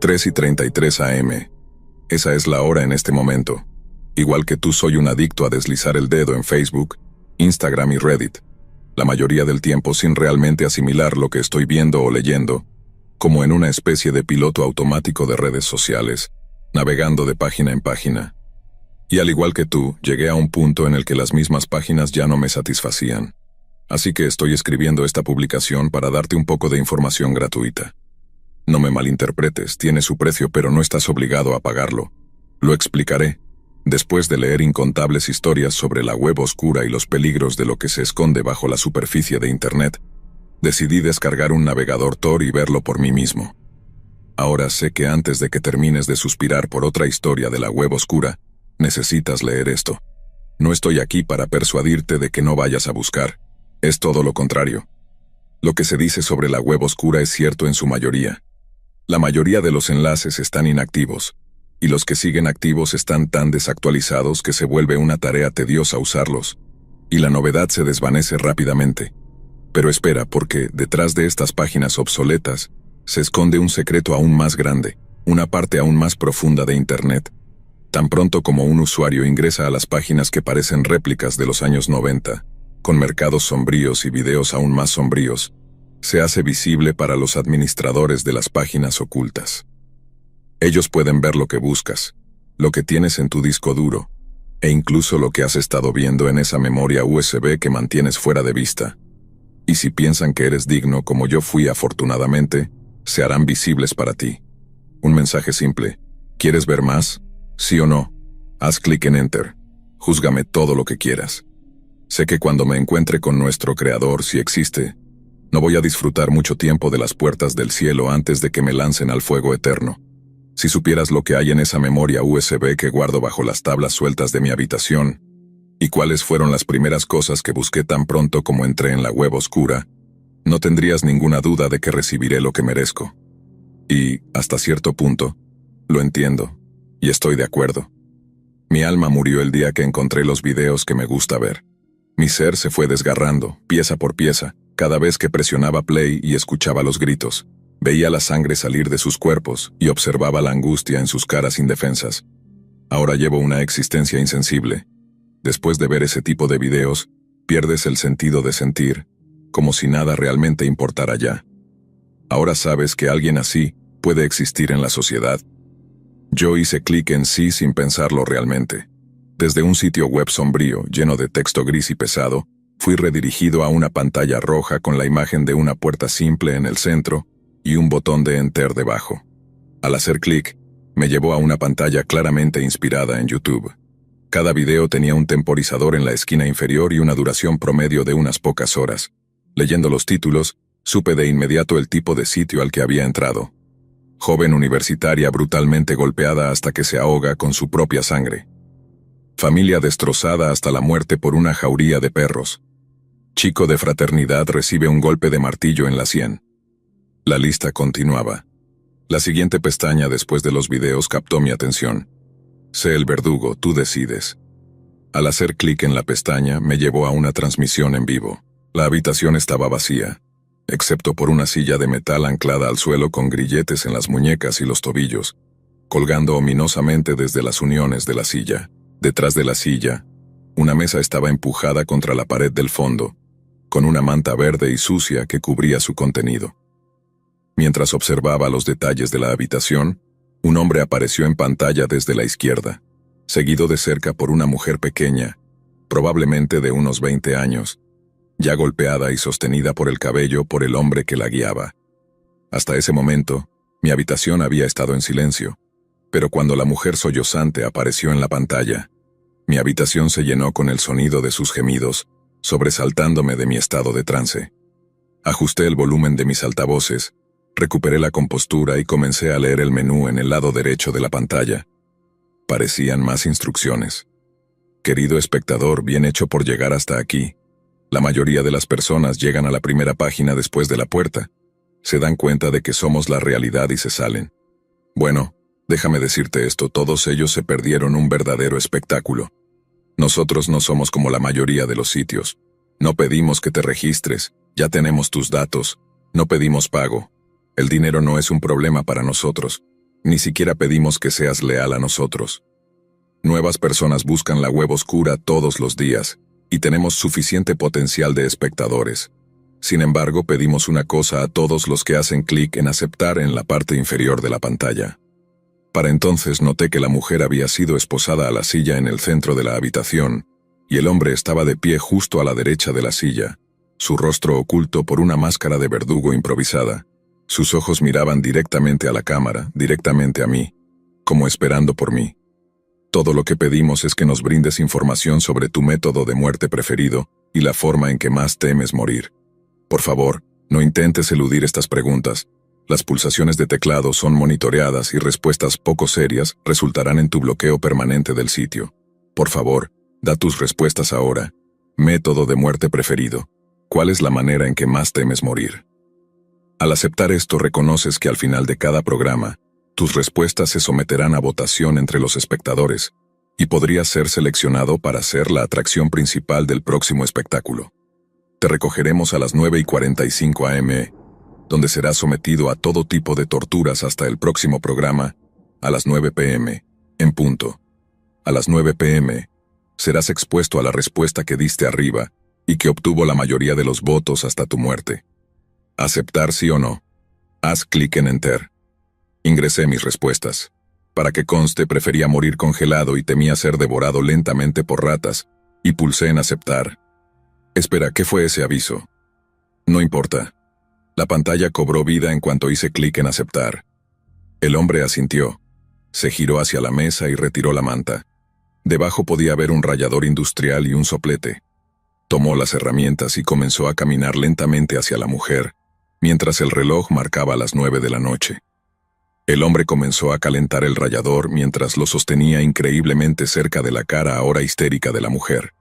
3:33 AM. Esa es la hora en este momento. Igual que tú, soy un adicto a deslizar el dedo en Facebook, Instagram y Reddit. La mayoría del tiempo sin realmente asimilar lo que estoy viendo o leyendo, como en una especie de piloto automático de redes sociales, navegando de página en página. Y al igual que tú, llegué a un punto en el que las mismas páginas ya no me satisfacían. Así que estoy escribiendo esta publicación para darte un poco de información gratuita. No me malinterpretes, tiene su precio, pero no estás obligado a pagarlo. Lo explicaré. Después de leer incontables historias sobre la web oscura y los peligros de lo que se esconde bajo la superficie de Internet, decidí descargar un navegador Tor y verlo por mí mismo. Ahora sé que antes de que termines de suspirar por otra historia de la web oscura, necesitas leer esto. No estoy aquí para persuadirte de que no vayas a buscar. Es todo lo contrario. Lo que se dice sobre la web oscura es cierto en su mayoría. La mayoría de los enlaces están inactivos, y los que siguen activos están tan desactualizados que se vuelve una tarea tediosa usarlos, y la novedad se desvanece rápidamente. Pero espera, porque detrás de estas páginas obsoletas se esconde un secreto aún más grande, una parte aún más profunda de Internet. Tan pronto como un usuario ingresa a las páginas que parecen réplicas de los años 90, con mercados sombríos y videos aún más sombríos, se hace visible para los administradores de las páginas ocultas. Ellos pueden ver lo que buscas, lo que tienes en tu disco duro, e incluso lo que has estado viendo en esa memoria USB que mantienes fuera de vista. Y si piensan que eres digno, como yo fui afortunadamente, se harán visibles para ti. Un mensaje simple: ¿quieres ver más? ¿Sí o no? Haz clic en Enter. Júzgame todo lo que quieras. Sé que cuando me encuentre con nuestro Creador, si existe, no voy a disfrutar mucho tiempo de las puertas del cielo antes de que me lancen al fuego eterno. Si supieras lo que hay en esa memoria USB que guardo bajo las tablas sueltas de mi habitación, y cuáles fueron las primeras cosas que busqué tan pronto como entré en la web oscura, no tendrías ninguna duda de que recibiré lo que merezco. Y, hasta cierto punto, lo entiendo, y estoy de acuerdo. Mi alma murió el día que encontré los videos que me gusta ver. Mi ser se fue desgarrando, pieza por pieza, cada vez que presionaba play y escuchaba los gritos. Veía la sangre salir de sus cuerpos y observaba la angustia en sus caras indefensas. Ahora llevo una existencia insensible. Después de ver ese tipo de videos, pierdes el sentido de sentir, como si nada realmente importara ya. Ahora sabes que alguien así puede existir en la sociedad. Yo hice clic en sí sin pensarlo realmente. Desde un sitio web sombrío, lleno de texto gris y pesado, fui redirigido a una pantalla roja con la imagen de una puerta simple en el centro y un botón de Enter debajo. Al hacer clic, me llevó a una pantalla claramente inspirada en YouTube. Cada video tenía un temporizador en la esquina inferior y una duración promedio de unas pocas horas. Leyendo los títulos, supe de inmediato el tipo de sitio al que había entrado. Joven universitaria brutalmente golpeada hasta que se ahoga con su propia sangre. Familia destrozada hasta la muerte por una jauría de perros. Chico de fraternidad recibe un golpe de martillo en la sien. La lista continuaba. La siguiente pestaña después de los videos captó mi atención. Sé el verdugo, tú decides. Al hacer clic en la pestaña, me llevó a una transmisión en vivo. La habitación estaba vacía, excepto por una silla de metal anclada al suelo con grilletes en las muñecas y los tobillos, colgando ominosamente desde las uniones de la silla. Detrás de la silla, una mesa estaba empujada contra la pared del fondo, con una manta verde y sucia que cubría su contenido. Mientras observaba los detalles de la habitación, un hombre apareció en pantalla desde la izquierda, seguido de cerca por una mujer pequeña, probablemente de unos 20 años, ya golpeada y sostenida por el cabello por el hombre que la guiaba. Hasta ese momento, mi habitación había estado en silencio, pero cuando la mujer sollozante apareció en la pantalla, mi habitación se llenó con el sonido de sus gemidos, sobresaltándome de mi estado de trance. Ajusté el volumen de mis altavoces, recuperé la compostura y comencé a leer el menú en el lado derecho de la pantalla. Parecían más instrucciones. Querido espectador, bien hecho por llegar hasta aquí. La mayoría de las personas llegan a la primera página después de la puerta. Se dan cuenta de que somos la realidad y se salen. Bueno, déjame decirte esto, todos ellos se perdieron un verdadero espectáculo. Nosotros no somos como la mayoría de los sitios. No pedimos que te registres, ya tenemos tus datos. No pedimos pago. El dinero no es un problema para nosotros. Ni siquiera pedimos que seas leal a nosotros. Nuevas personas buscan la web oscura todos los días, y tenemos suficiente potencial de espectadores. Sin embargo, pedimos una cosa a todos los que hacen clic en aceptar en la parte inferior de la pantalla. Para entonces noté que la mujer había sido esposada a la silla en el centro de la habitación, y el hombre estaba de pie justo a la derecha de la silla, su rostro oculto por una máscara de verdugo improvisada. Sus ojos miraban directamente a la cámara, directamente a mí, como esperando por mí. Todo lo que pedimos es que nos brindes información sobre tu método de muerte preferido y la forma en que más temes morir. Por favor, no intentes eludir estas preguntas. Las pulsaciones de teclado son monitoreadas y respuestas poco serias resultarán en tu bloqueo permanente del sitio. Por favor, da tus respuestas ahora. Método de muerte preferido. ¿Cuál es la manera en que más temes morir? Al aceptar esto, reconoces que al final de cada programa, tus respuestas se someterán a votación entre los espectadores, y podrías ser seleccionado para ser la atracción principal del próximo espectáculo. Te recogeremos a las 9:45 am, donde serás sometido a todo tipo de torturas hasta el próximo programa, a las 9 p.m., en punto. A las 9 p.m., serás expuesto a la respuesta que diste arriba y que obtuvo la mayoría de los votos hasta tu muerte. ¿Aceptar sí o no? Haz clic en Enter. Ingresé mis respuestas. Para que conste, prefería morir congelado y temía ser devorado lentamente por ratas, y pulsé en aceptar. Espera, ¿qué fue ese aviso? No importa. La pantalla cobró vida en cuanto hice clic en aceptar. El hombre asintió. Se giró hacia la mesa y retiró la manta. Debajo podía ver un rallador industrial y un soplete. Tomó las herramientas y comenzó a caminar lentamente hacia la mujer, mientras el reloj marcaba las 9 de la noche. El hombre comenzó a calentar el rallador mientras lo sostenía increíblemente cerca de la cara ahora histérica de la mujer.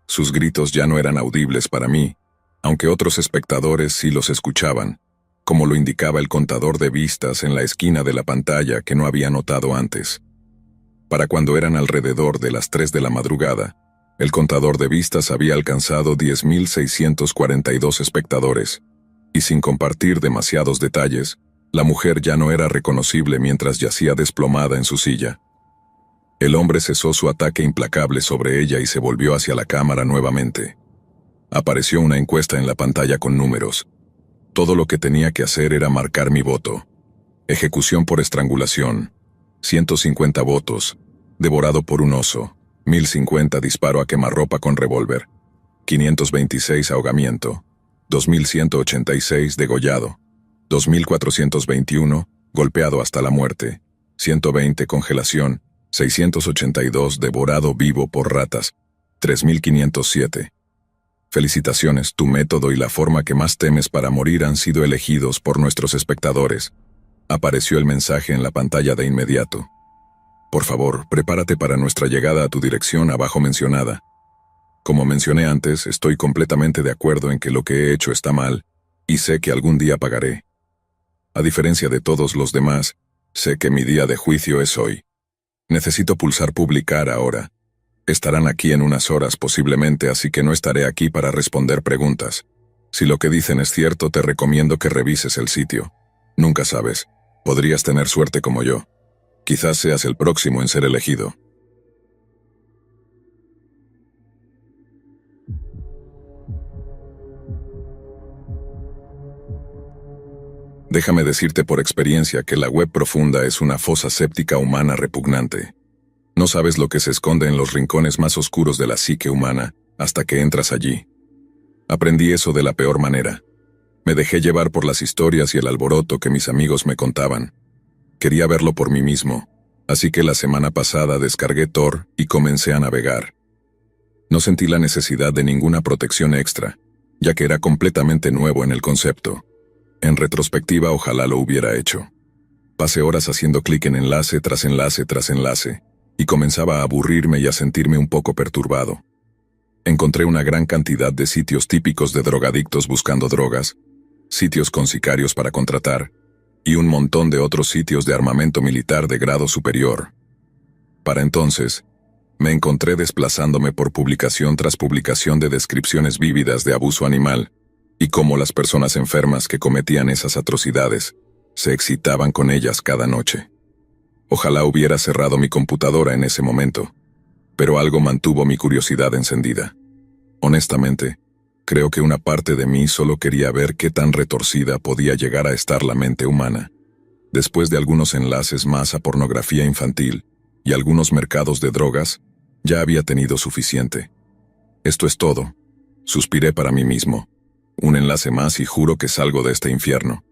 Sus gritos ya no eran audibles para mí, aunque otros espectadores sí los escuchaban, como lo indicaba el contador de vistas en la esquina de la pantalla que no había notado antes. Para cuando eran alrededor de las 3 de la madrugada, el contador de vistas había alcanzado 10.642 espectadores, y sin compartir demasiados detalles, la mujer ya no era reconocible mientras yacía desplomada en su silla. El hombre cesó su ataque implacable sobre ella y se volvió hacia la cámara nuevamente. Apareció una encuesta en la pantalla con números. Todo lo que tenía que hacer era marcar mi voto. Ejecución por estrangulación. 150 votos. Devorado por un oso. 1050 disparo a quemarropa con revólver. 526 ahogamiento. 2186 degollado. 2421 golpeado hasta la muerte. 120 congelación. 682 devorado vivo por ratas. 3507. Felicitaciones, tu método y la forma que más temes para morir han sido elegidos por nuestros espectadores. Apareció el mensaje en la pantalla de inmediato. Por favor, prepárate para nuestra llegada a tu dirección abajo mencionada. Como mencioné antes, estoy completamente de acuerdo en que lo que he hecho está mal, y sé que algún día pagaré. A diferencia de todos los demás, sé que mi día de juicio es hoy. Necesito pulsar publicar ahora. Estarán aquí en unas horas posiblemente, así que no estaré aquí para responder preguntas. Si lo que dicen es cierto, te recomiendo que revises el sitio. Nunca sabes, podrías tener suerte como yo. Quizás seas el próximo en ser elegido. Déjame decirte por experiencia que la web profunda es una fosa séptica humana repugnante. No sabes lo que se esconde en los rincones más oscuros de la psique humana hasta que entras allí. Aprendí eso de la peor manera. Me dejé llevar por las historias y el alboroto que mis amigos me contaban. Quería verlo por mí mismo, así que la semana pasada descargué Tor y comencé a navegar. No sentí la necesidad de ninguna protección extra, ya que era completamente nuevo en el concepto. En retrospectiva, ojalá lo hubiera hecho. Pasé horas haciendo clic en enlace tras enlace tras enlace, y comenzaba a aburrirme y a sentirme un poco perturbado. Encontré una gran cantidad de sitios típicos de drogadictos buscando drogas, sitios con sicarios para contratar, y un montón de otros sitios de armamento militar de grado superior. Para entonces, me encontré desplazándome por publicación tras publicación de descripciones vívidas de abuso animal, y cómo las personas enfermas que cometían esas atrocidades se excitaban con ellas cada noche. Ojalá hubiera cerrado mi computadora en ese momento, pero algo mantuvo mi curiosidad encendida. Honestamente, creo que una parte de mí solo quería ver qué tan retorcida podía llegar a estar la mente humana. Después de algunos enlaces más a pornografía infantil y algunos mercados de drogas, ya había tenido suficiente. Esto es todo, suspiré para mí mismo. Un enlace más y juro que salgo de este infierno.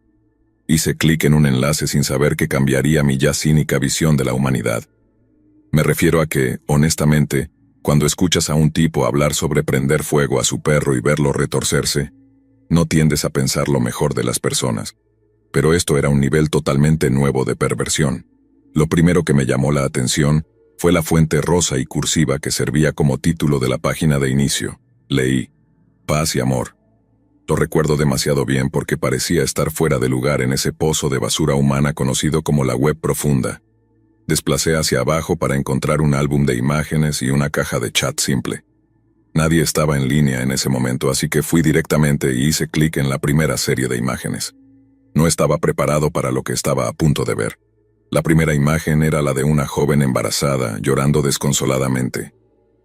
Hice clic en un enlace sin saber que cambiaría mi ya cínica visión de la humanidad. Me refiero a que, honestamente, cuando escuchas a un tipo hablar sobre prender fuego a su perro y verlo retorcerse, no tiendes a pensar lo mejor de las personas. Pero esto era un nivel totalmente nuevo de perversión. Lo primero que me llamó la atención fue la fuente rosa y cursiva que servía como título de la página de inicio. Leí: paz y amor. Lo recuerdo demasiado bien porque parecía estar fuera de lugar en ese pozo de basura humana conocido como la web profunda. Desplacé hacia abajo para encontrar un álbum de imágenes y una caja de chat simple. Nadie estaba en línea en ese momento, así que fui directamente y hice clic en la primera serie de imágenes. No estaba preparado para lo que estaba a punto de ver. La primera imagen era la de una joven embarazada, llorando desconsoladamente.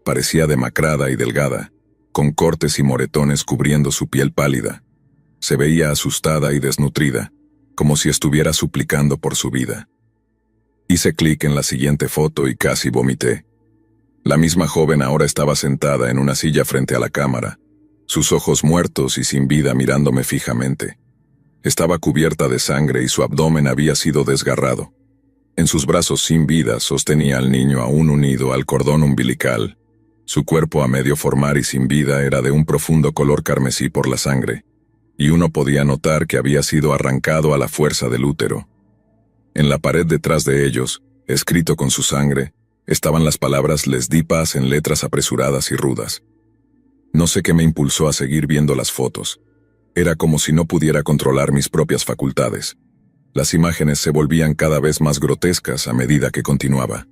Parecía demacrada y delgada, con cortes y moretones cubriendo su piel pálida. Se veía asustada y desnutrida, como si estuviera suplicando por su vida. Hice clic en la siguiente foto y casi vomité. La misma joven ahora estaba sentada en una silla frente a la cámara, sus ojos muertos y sin vida mirándome fijamente. Estaba cubierta de sangre y su abdomen había sido desgarrado. En sus brazos sin vida sostenía al niño aún unido al cordón umbilical. Su cuerpo a medio formar y sin vida era de un profundo color carmesí por la sangre, y uno podía notar que había sido arrancado a la fuerza del útero. En la pared detrás de ellos, escrito con su sangre, estaban las palabras "les di paz" en letras apresuradas y rudas. No sé qué me impulsó a seguir viendo las fotos. Era como si no pudiera controlar mis propias facultades. Las imágenes se volvían cada vez más grotescas a medida que continuaba.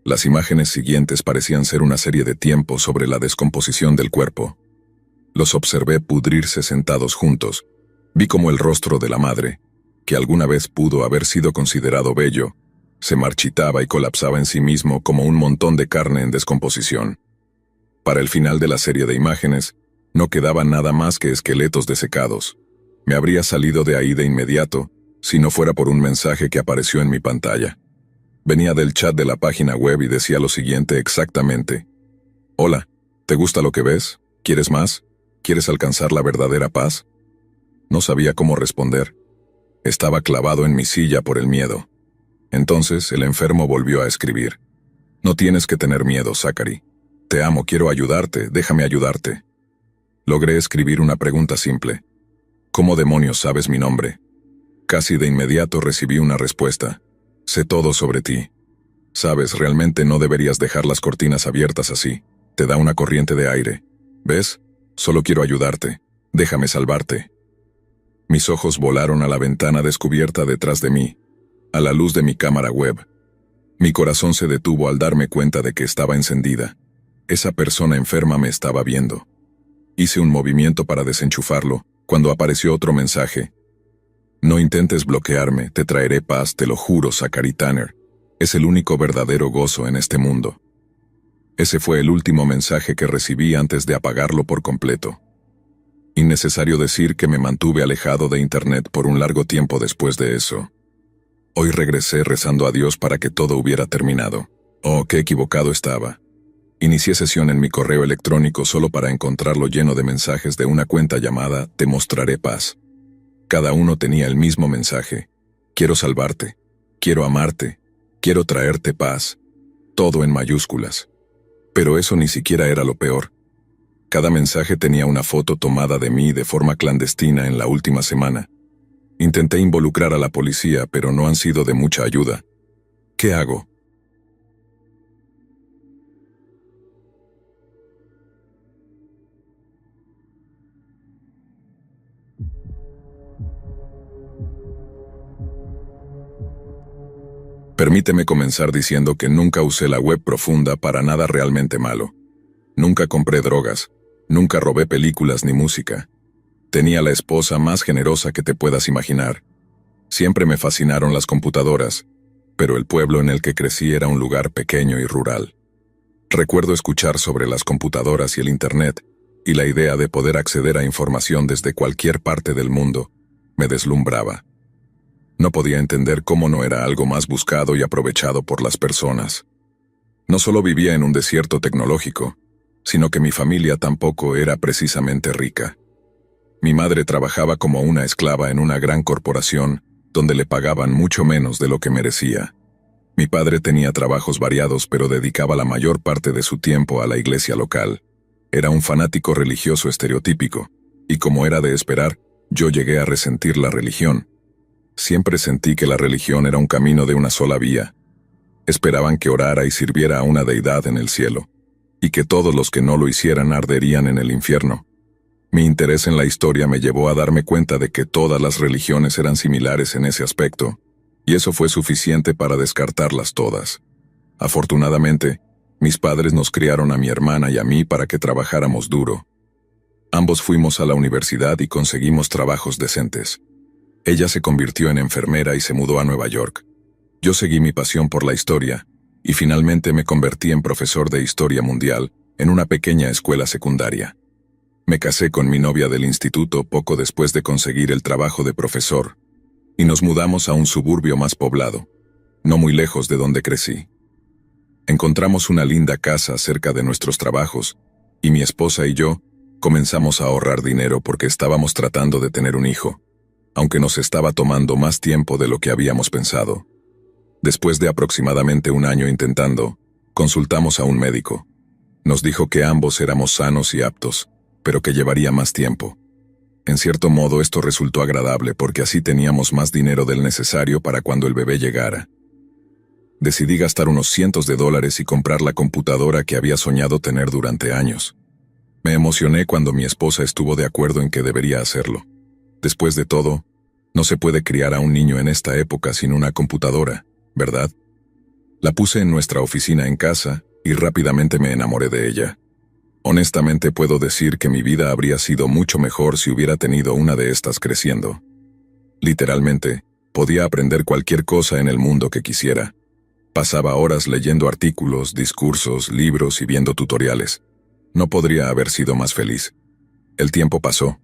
Las imágenes siguientes parecían ser una serie de tiempos sobre la descomposición del cuerpo. Los observé pudrirse sentados juntos. Vi cómo el rostro de la madre, que alguna vez pudo haber sido considerado bello, se marchitaba y colapsaba en sí mismo como un montón de carne en descomposición. Para el final de la serie de imágenes, no quedaba nada más que esqueletos desecados. Me habría salido de ahí de inmediato, si no fuera por un mensaje que apareció en mi pantalla. Venía del chat de la página web y decía lo siguiente exactamente: hola, ¿te gusta lo que ves? ¿Quieres más? ¿Quieres alcanzar la verdadera paz? No sabía cómo responder. Estaba clavado en mi silla por el miedo. Entonces el enfermo volvió a escribir: no tienes que tener miedo, Zachary. Te amo, quiero ayudarte, déjame ayudarte. Logré escribir una pregunta simple: ¿cómo demonios sabes mi nombre? Casi de inmediato recibí una respuesta: sé todo sobre ti. Sabes, realmente no deberías dejar las cortinas abiertas así. Te da una corriente de aire. ¿Ves? Solo quiero ayudarte. Déjame salvarte. Mis ojos volaron a la ventana descubierta detrás de mí, a la luz de mi cámara web. Mi corazón se detuvo al darme cuenta de que estaba encendida. Esa persona enferma me estaba viendo. Hice un movimiento para desenchufarlo, cuando apareció otro mensaje: no intentes bloquearme, te traeré paz, te lo juro, Zachary Tanner. Es el único verdadero gozo en este mundo. Ese fue el último mensaje que recibí antes de apagarlo por completo. Innecesario decir que me mantuve alejado de Internet por un largo tiempo después de eso. Hoy regresé rezando a Dios para que todo hubiera terminado. Oh, qué equivocado estaba. Inicié sesión en mi correo electrónico solo para encontrarlo lleno de mensajes de una cuenta llamada Te mostraré paz. Cada uno tenía el mismo mensaje: quiero salvarte, quiero amarte, quiero traerte paz, todo en mayúsculas. Pero eso ni siquiera era lo peor. Cada mensaje tenía una foto tomada de mí de forma clandestina en la última semana. Intenté involucrar a la policía, pero no han sido de mucha ayuda. ¿Qué hago? Permíteme comenzar diciendo que nunca usé la web profunda para nada realmente malo. Nunca compré drogas, nunca robé películas ni música. Tenía la esposa más generosa que te puedas imaginar. Siempre me fascinaron las computadoras, pero el pueblo en el que crecí era un lugar pequeño y rural. Recuerdo escuchar sobre las computadoras y el Internet, y la idea de poder acceder a información desde cualquier parte del mundo me deslumbraba. No podía entender cómo no era algo más buscado y aprovechado por las personas. No solo vivía en un desierto tecnológico, sino que mi familia tampoco era precisamente rica. Mi madre trabajaba como una esclava en una gran corporación donde le pagaban mucho menos de lo que merecía. Mi padre tenía trabajos variados, pero dedicaba la mayor parte de su tiempo a la iglesia local. Era un fanático religioso estereotípico, y como era de esperar, yo llegué a resentir la religión. Siempre sentí que la religión era un camino de una sola vía. Esperaban que orara y sirviera a una deidad en el cielo, y que todos los que no lo hicieran arderían en el infierno. Mi interés en la historia me llevó a darme cuenta de que todas las religiones eran similares en ese aspecto, y eso fue suficiente para descartarlas todas. Afortunadamente, mis padres nos criaron a mi hermana y a mí para que trabajáramos duro. Ambos fuimos a la universidad y conseguimos trabajos decentes. Ella se convirtió en enfermera y se mudó a Nueva York. Yo seguí mi pasión por la historia, y finalmente me convertí en profesor de historia mundial en una pequeña escuela secundaria. Me casé con mi novia del instituto poco después de conseguir el trabajo de profesor, y nos mudamos a un suburbio más poblado, no muy lejos de donde crecí. Encontramos una linda casa cerca de nuestros trabajos, y mi esposa y yo comenzamos a ahorrar dinero porque estábamos tratando de tener un hijo, aunque nos estaba tomando más tiempo de lo que habíamos pensado. Después de aproximadamente un año intentando, consultamos a un médico. Nos dijo que ambos éramos sanos y aptos, pero que llevaría más tiempo. En cierto modo esto resultó agradable porque así teníamos más dinero del necesario para cuando el bebé llegara. Decidí gastar unos cientos de dólares y comprar la computadora que había soñado tener durante años. Me emocioné cuando mi esposa estuvo de acuerdo en que debería hacerlo. Después de todo, no se puede criar a un niño en esta época sin una computadora, ¿verdad? La puse en nuestra oficina en casa y rápidamente me enamoré de ella. Honestamente puedo decir que mi vida habría sido mucho mejor si hubiera tenido una de estas creciendo. Literalmente, podía aprender cualquier cosa en el mundo que quisiera. Pasaba horas leyendo artículos, discursos, libros y viendo tutoriales. No podría haber sido más feliz. El tiempo pasó,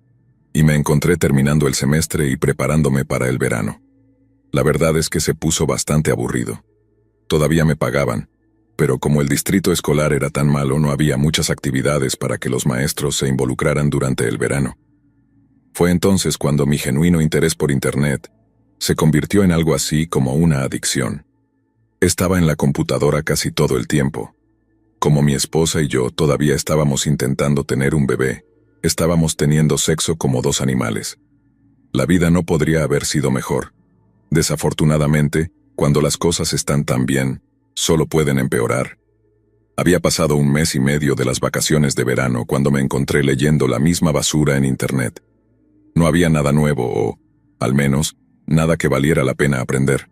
y me encontré terminando el semestre y preparándome para el verano. La verdad es que se puso bastante aburrido. Todavía me pagaban, pero como el distrito escolar era tan malo, no había muchas actividades para que los maestros se involucraran durante el verano. Fue entonces cuando mi genuino interés por Internet se convirtió en algo así como una adicción. Estaba en la computadora casi todo el tiempo. Como mi esposa y yo todavía estábamos intentando tener un bebé, estábamos teniendo sexo como dos animales. La vida no podría haber sido mejor. Desafortunadamente, cuando las cosas están tan bien, solo pueden empeorar. Había pasado un mes y medio de las vacaciones de verano cuando me encontré leyendo la misma basura en Internet. No había nada nuevo o, al menos, nada que valiera la pena aprender.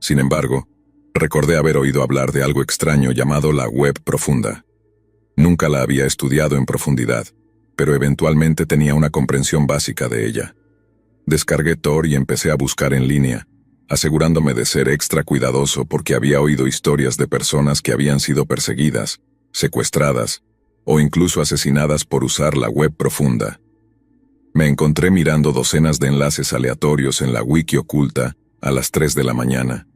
Sin embargo, recordé haber oído hablar de algo extraño llamado la web profunda. Nunca la había estudiado en profundidad, pero eventualmente tenía una comprensión básica de ella. Descargué Tor y empecé a buscar en línea, asegurándome de ser extra cuidadoso porque había oído historias de personas que habían sido perseguidas, secuestradas o incluso asesinadas por usar la web profunda. Me encontré mirando docenas de enlaces aleatorios en la wiki oculta a las 3 de la mañana.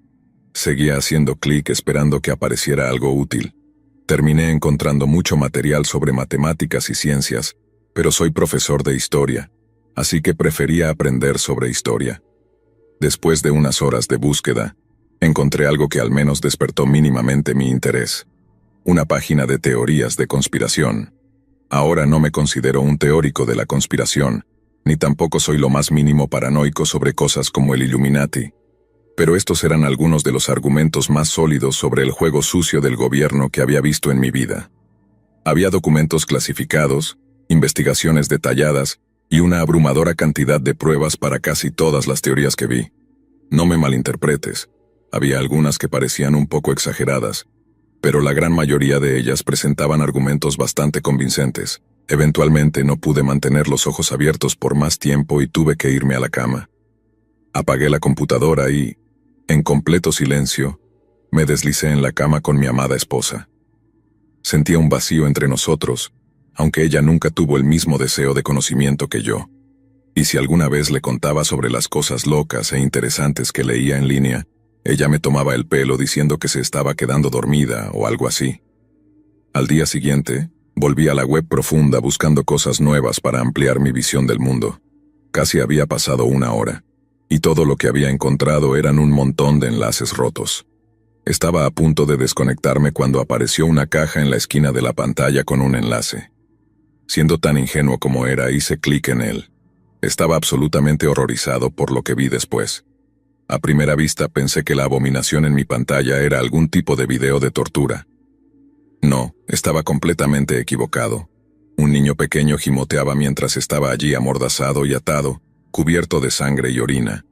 Seguía haciendo clic esperando que apareciera algo útil. Terminé encontrando mucho material sobre matemáticas y ciencias, pero soy profesor de historia, así que prefería aprender sobre historia. Después de unas horas de búsqueda, encontré algo que al menos despertó mínimamente mi interés. Una página de teorías de conspiración. Ahora no me considero un teórico de la conspiración, ni tampoco soy lo más mínimo paranoico sobre cosas como el Illuminati. Pero estos eran algunos de los argumentos más sólidos sobre el juego sucio del gobierno que había visto en mi vida. Había documentos clasificados, investigaciones detalladas y una abrumadora cantidad de pruebas para casi todas las teorías que vi. No me malinterpretes, había algunas que parecían un poco exageradas, pero la gran mayoría de ellas presentaban argumentos bastante convincentes. Eventualmente no pude mantener los ojos abiertos por más tiempo y tuve que irme a la cama. Apagué la computadora y, en completo silencio, Me deslicé en la cama con mi amada esposa. Sentía un vacío entre nosotros, aunque ella nunca tuvo el mismo deseo de conocimiento que yo. Y si alguna vez le contaba sobre las cosas locas e interesantes que leía en línea, ella me tomaba el pelo diciendo que se estaba quedando dormida o algo así. Al día siguiente, volví a la web profunda buscando cosas nuevas para ampliar mi visión del mundo. Casi había pasado una hora, y todo lo que había encontrado eran un montón de enlaces rotos. Estaba a punto de desconectarme cuando apareció una caja en la esquina de la pantalla con un enlace. Siendo tan ingenuo como era, hice clic en él. Estaba absolutamente horrorizado por lo que vi después. A primera vista pensé que la abominación en mi pantalla era algún tipo de video de tortura. No, estaba completamente equivocado. Un niño pequeño gimoteaba mientras estaba allí amordazado y atado, cubierto de sangre y orina.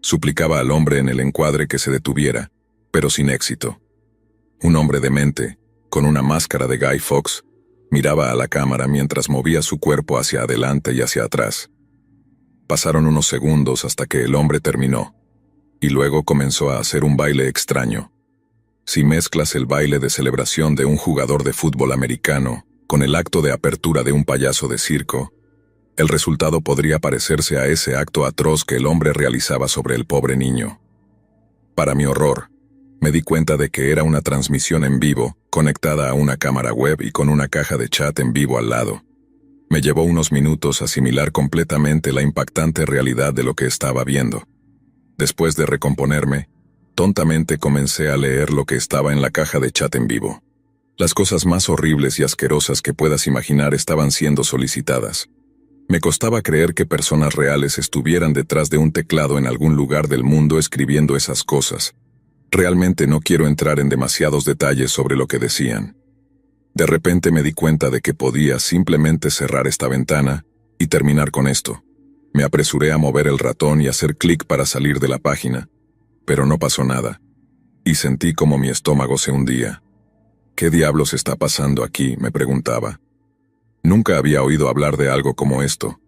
Suplicaba al hombre en el encuadre que se detuviera, pero sin éxito. Un hombre demente, con una máscara de Guy Fawkes, miraba a la cámara mientras movía su cuerpo hacia adelante y hacia atrás. Pasaron unos segundos hasta que el hombre terminó, y luego comenzó a hacer un baile extraño. Si mezclas el baile de celebración de un jugador de fútbol americano con el acto de apertura de un payaso de circo, el resultado podría parecerse a ese acto atroz que el hombre realizaba sobre el pobre niño. Para mi horror, me di cuenta de que era una transmisión en vivo, conectada a una cámara web y con una caja de chat en vivo al lado. Me llevó unos minutos asimilar completamente la impactante realidad de lo que estaba viendo. Después de recomponerme, tontamente comencé a leer lo que estaba en la caja de chat en vivo. Las cosas más horribles y asquerosas que puedas imaginar estaban siendo solicitadas. Me costaba creer que personas reales estuvieran detrás de un teclado en algún lugar del mundo escribiendo esas cosas. Realmente no quiero entrar en demasiados detalles sobre lo que decían. De repente me di cuenta de que podía simplemente cerrar esta ventana y terminar con esto. Me apresuré a mover el ratón y hacer clic para salir de la página, pero no pasó nada, y sentí como mi estómago se hundía. ¿Qué diablos está pasando aquí?, me preguntaba. Nunca había oído hablar de algo como esto.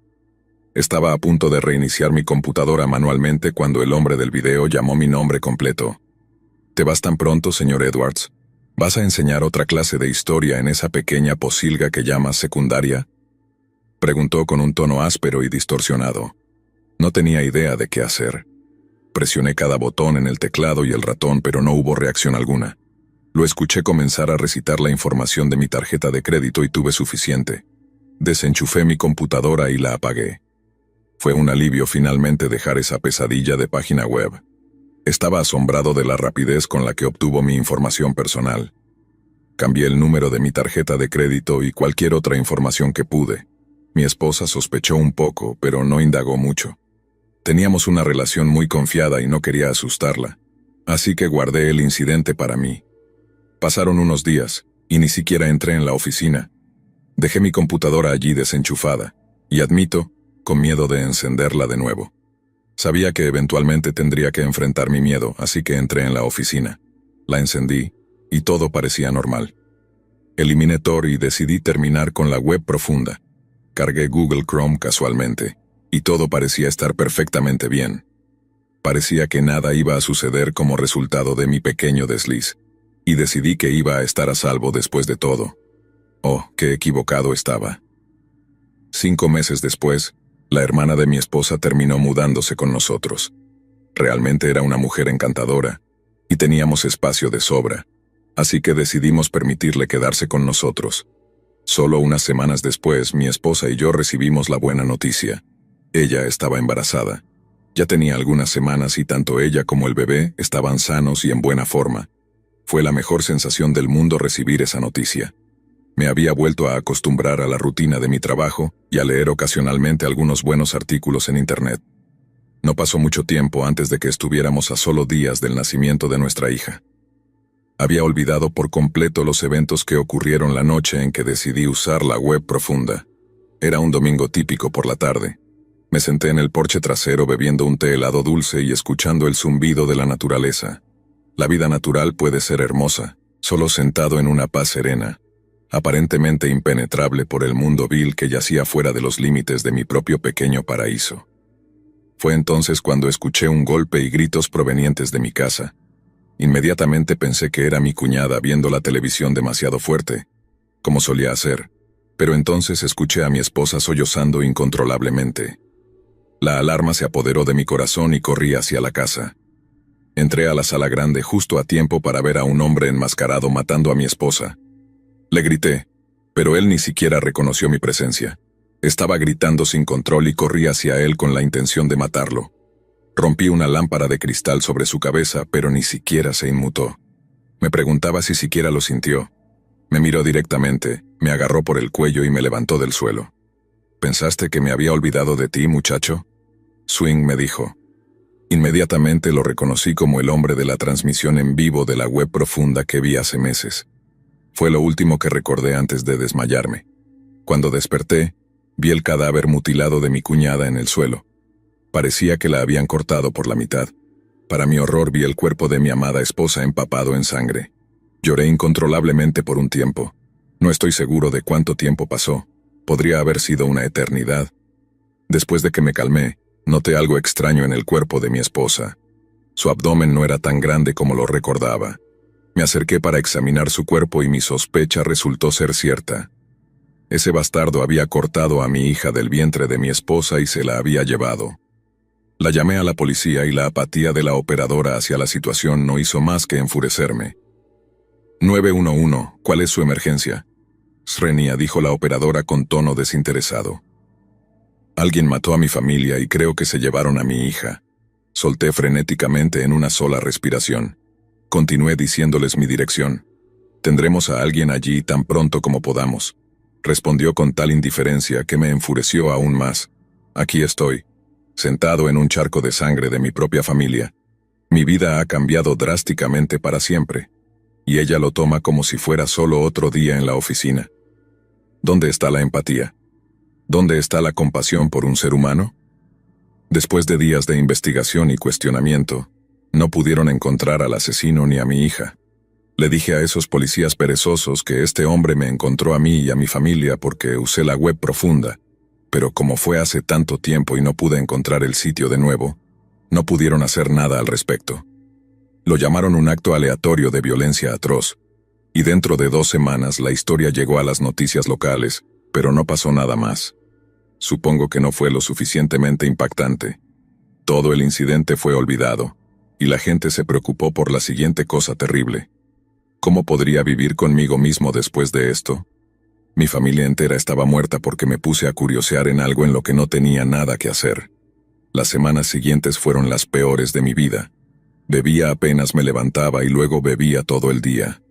Estaba a punto de reiniciar mi computadora manualmente cuando el hombre del video llamó mi nombre completo. ¿Te vas tan pronto, señor Edwards? ¿Vas a enseñar otra clase de historia en esa pequeña posilga que llamas secundaria?, preguntó con un tono áspero y distorsionado. No tenía idea de qué hacer. Presioné cada botón en el teclado y el ratón, pero no hubo reacción alguna. Lo escuché comenzar a recitar la información de mi tarjeta de crédito y tuve suficiente. Desenchufé mi computadora y la apagué. Fue un alivio finalmente dejar esa pesadilla de página web. Estaba asombrado de la rapidez con la que obtuvo mi información personal. Cambié el número de mi tarjeta de crédito y cualquier otra información que pude. Mi esposa sospechó un poco, pero no indagó mucho. Teníamos una relación muy confiada y no quería asustarla, así que guardé el incidente para mí. Pasaron unos días, y ni siquiera entré en la oficina. Dejé mi computadora allí desenchufada, y admito, con miedo de encenderla de nuevo. Sabía que eventualmente tendría que enfrentar mi miedo, así que entré en la oficina. La encendí, y todo parecía normal. Eliminé Tor y decidí terminar con la web profunda. Cargué Google Chrome casualmente, y todo parecía estar perfectamente bien. Parecía que nada iba a suceder como resultado de mi pequeño desliz, y decidí que iba a estar a salvo después de todo. Oh, qué equivocado estaba. 5 meses después, la hermana de mi esposa terminó mudándose con nosotros. Realmente era una mujer encantadora, y teníamos espacio de sobra, así que decidimos permitirle quedarse con nosotros. Solo unas semanas después, mi esposa y yo recibimos la buena noticia. Ella estaba embarazada. Ya tenía algunas semanas y tanto ella como el bebé estaban sanos y en buena forma. Fue la mejor sensación del mundo recibir esa noticia. Me había vuelto a acostumbrar a la rutina de mi trabajo y a leer ocasionalmente algunos buenos artículos en Internet. No pasó mucho tiempo antes de que estuviéramos a solo días del nacimiento de nuestra hija. Había olvidado por completo los eventos que ocurrieron la noche en que decidí usar la web profunda. Era un domingo típico por la tarde. Me senté en el porche trasero bebiendo un té helado dulce y escuchando el zumbido de la naturaleza. La vida natural puede ser hermosa, solo sentado en una paz serena, aparentemente impenetrable por el mundo vil que yacía fuera de los límites de mi propio pequeño paraíso. Fue entonces cuando escuché un golpe y gritos provenientes de mi casa. Inmediatamente pensé que era mi cuñada viendo la televisión demasiado fuerte, como solía hacer, pero entonces escuché a mi esposa sollozando incontrolablemente. La alarma se apoderó de mi corazón y corrí hacia la casa. Entré a la sala grande justo a tiempo para ver a un hombre enmascarado matando a mi esposa. Le grité, pero él ni siquiera reconoció mi presencia. Estaba gritando sin control y corrí hacia él con la intención de matarlo. Rompí una lámpara de cristal sobre su cabeza, pero ni siquiera se inmutó. Me preguntaba si siquiera lo sintió. Me miró directamente, me agarró por el cuello y me levantó del suelo. ¿Pensaste que me había olvidado de ti, muchacho? Swing me dijo. Inmediatamente lo reconocí como el hombre de la transmisión en vivo de la web profunda que vi hace meses. Fue lo último que recordé antes de desmayarme. Cuando desperté, vi el cadáver mutilado de mi cuñada en el suelo. Parecía que la habían cortado por la mitad. Para mi horror vi el cuerpo de mi amada esposa empapado en sangre. Lloré incontrolablemente por un tiempo. No estoy seguro de cuánto tiempo pasó. Podría haber sido una eternidad. Después de que me calmé, noté algo extraño en el cuerpo de mi esposa. Su abdomen no era tan grande como lo recordaba. Me acerqué para examinar su cuerpo y mi sospecha resultó ser cierta. Ese bastardo había cortado a mi hija del vientre de mi esposa y se la había llevado. La llamé a la policía y la apatía de la operadora hacia la situación no hizo más que enfurecerme. 911, ¿cuál es su emergencia? Srenia, dijo la operadora con tono desinteresado. Alguien mató a mi familia y creo que se llevaron a mi hija. Solté frenéticamente en una sola respiración. Continué diciéndoles mi dirección. Tendremos a alguien allí tan pronto como podamos. Respondió con tal indiferencia que me enfureció aún más. Aquí estoy, sentado en un charco de sangre de mi propia familia. Mi vida ha cambiado drásticamente para siempre, y ella lo toma como si fuera solo otro día en la oficina. ¿Dónde está la empatía? ¿Dónde está la compasión por un ser humano? Después de días de investigación y cuestionamiento, no pudieron encontrar al asesino ni a mi hija. Le dije a esos policías perezosos que este hombre me encontró a mí y a mi familia porque usé la web profunda, pero como fue hace tanto tiempo y no pude encontrar el sitio de nuevo, no pudieron hacer nada al respecto. Lo llamaron un acto aleatorio de violencia atroz, y dentro de 2 semanas la historia llegó a las noticias locales, pero no pasó nada más. Supongo que no fue lo suficientemente impactante. Todo el incidente fue olvidado, y la gente se preocupó por la siguiente cosa terrible. ¿Cómo podría vivir conmigo mismo después de esto? Mi familia entera estaba muerta porque me puse a curiosear en algo en lo que no tenía nada que hacer. Las semanas siguientes fueron las peores de mi vida. Bebía apenas me levantaba y luego bebía todo el día.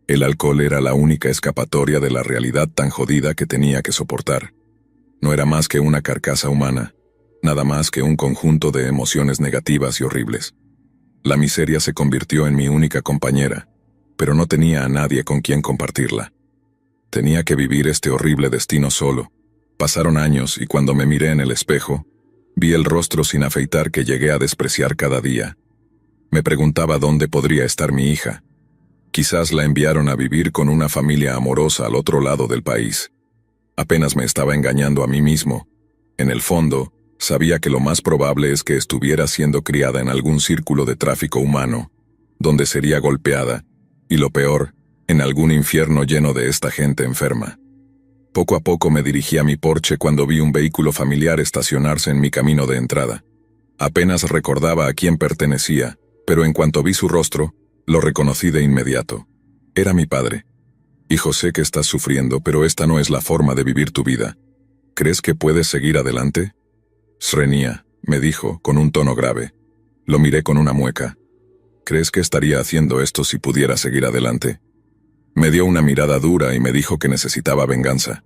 El alcohol era la única escapatoria de la realidad tan jodida que tenía que soportar. No era más que una carcasa humana, nada más que un conjunto de emociones negativas y horribles. La miseria se convirtió en mi única compañera, pero no tenía a nadie con quien compartirla. Tenía que vivir este horrible destino solo. Pasaron años y cuando me miré en el espejo, vi el rostro sin afeitar que llegué a despreciar cada día. Me preguntaba dónde podría estar mi hija. Quizás la enviaron a vivir con una familia amorosa al otro lado del país. Apenas me estaba engañando a mí mismo. En el fondo, sabía que lo más probable es que estuviera siendo criada en algún círculo de tráfico humano, donde sería golpeada, y lo peor, en algún infierno lleno de esta gente enferma. Poco a poco me dirigí a mi porche cuando vi un vehículo familiar estacionarse en mi camino de entrada. Apenas recordaba a quién pertenecía, pero en cuanto vi su rostro, lo reconocí de inmediato. Era mi padre. Hijo, sé que estás sufriendo, pero esta no es la forma de vivir tu vida. ¿Crees que puedes seguir adelante? Srenia, me dijo, con un tono grave. Lo miré con una mueca. ¿Crees que estaría haciendo esto si pudiera seguir adelante? Me dio una mirada dura y me dijo que necesitaba venganza.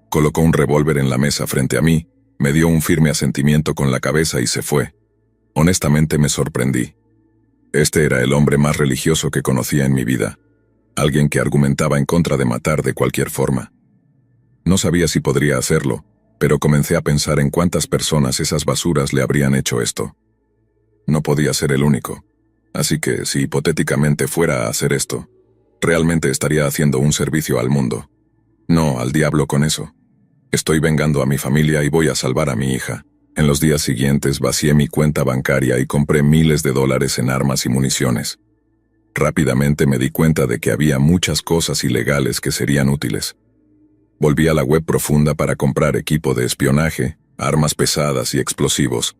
Colocó un revólver en la mesa frente a mí, me dio un firme asentimiento con la cabeza y se fue. Honestamente me sorprendí. Este era el hombre más religioso que conocía en mi vida. Alguien que argumentaba en contra de matar de cualquier forma. No sabía si podría hacerlo, pero comencé a pensar en cuántas personas esas basuras le habrían hecho esto. No podía ser el único. Así que, si hipotéticamente fuera a hacer esto, realmente estaría haciendo un servicio al mundo. No, al diablo con eso. Estoy vengando a mi familia y voy a salvar a mi hija. En los días siguientes vacié mi cuenta bancaria y compré miles de dólares en armas y municiones. Rápidamente me di cuenta de que había muchas cosas ilegales que serían útiles. Volví a la web profunda para comprar equipo de espionaje, armas pesadas y explosivos.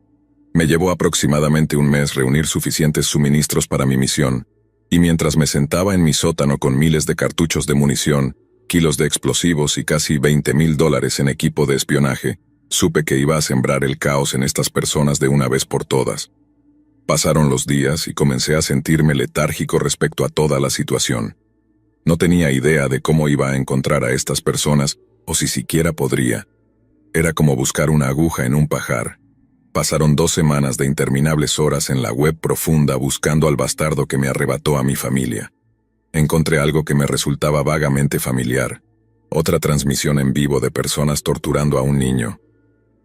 Me llevó aproximadamente un mes reunir suficientes suministros para mi misión, y mientras me sentaba en mi sótano con miles de cartuchos de munición, kilos de explosivos y casi $20,000 en equipo de espionaje, supe que iba a sembrar el caos en estas personas de una vez por todas. Pasaron los días y comencé a sentirme letárgico respecto a toda la situación. No tenía idea de cómo iba a encontrar a estas personas, o si siquiera podría. Era como buscar una aguja en un pajar. Pasaron 2 semanas de interminables horas en la web profunda buscando al bastardo que me arrebató a mi familia. Encontré algo que me resultaba vagamente familiar. Otra transmisión en vivo de personas torturando a un niño.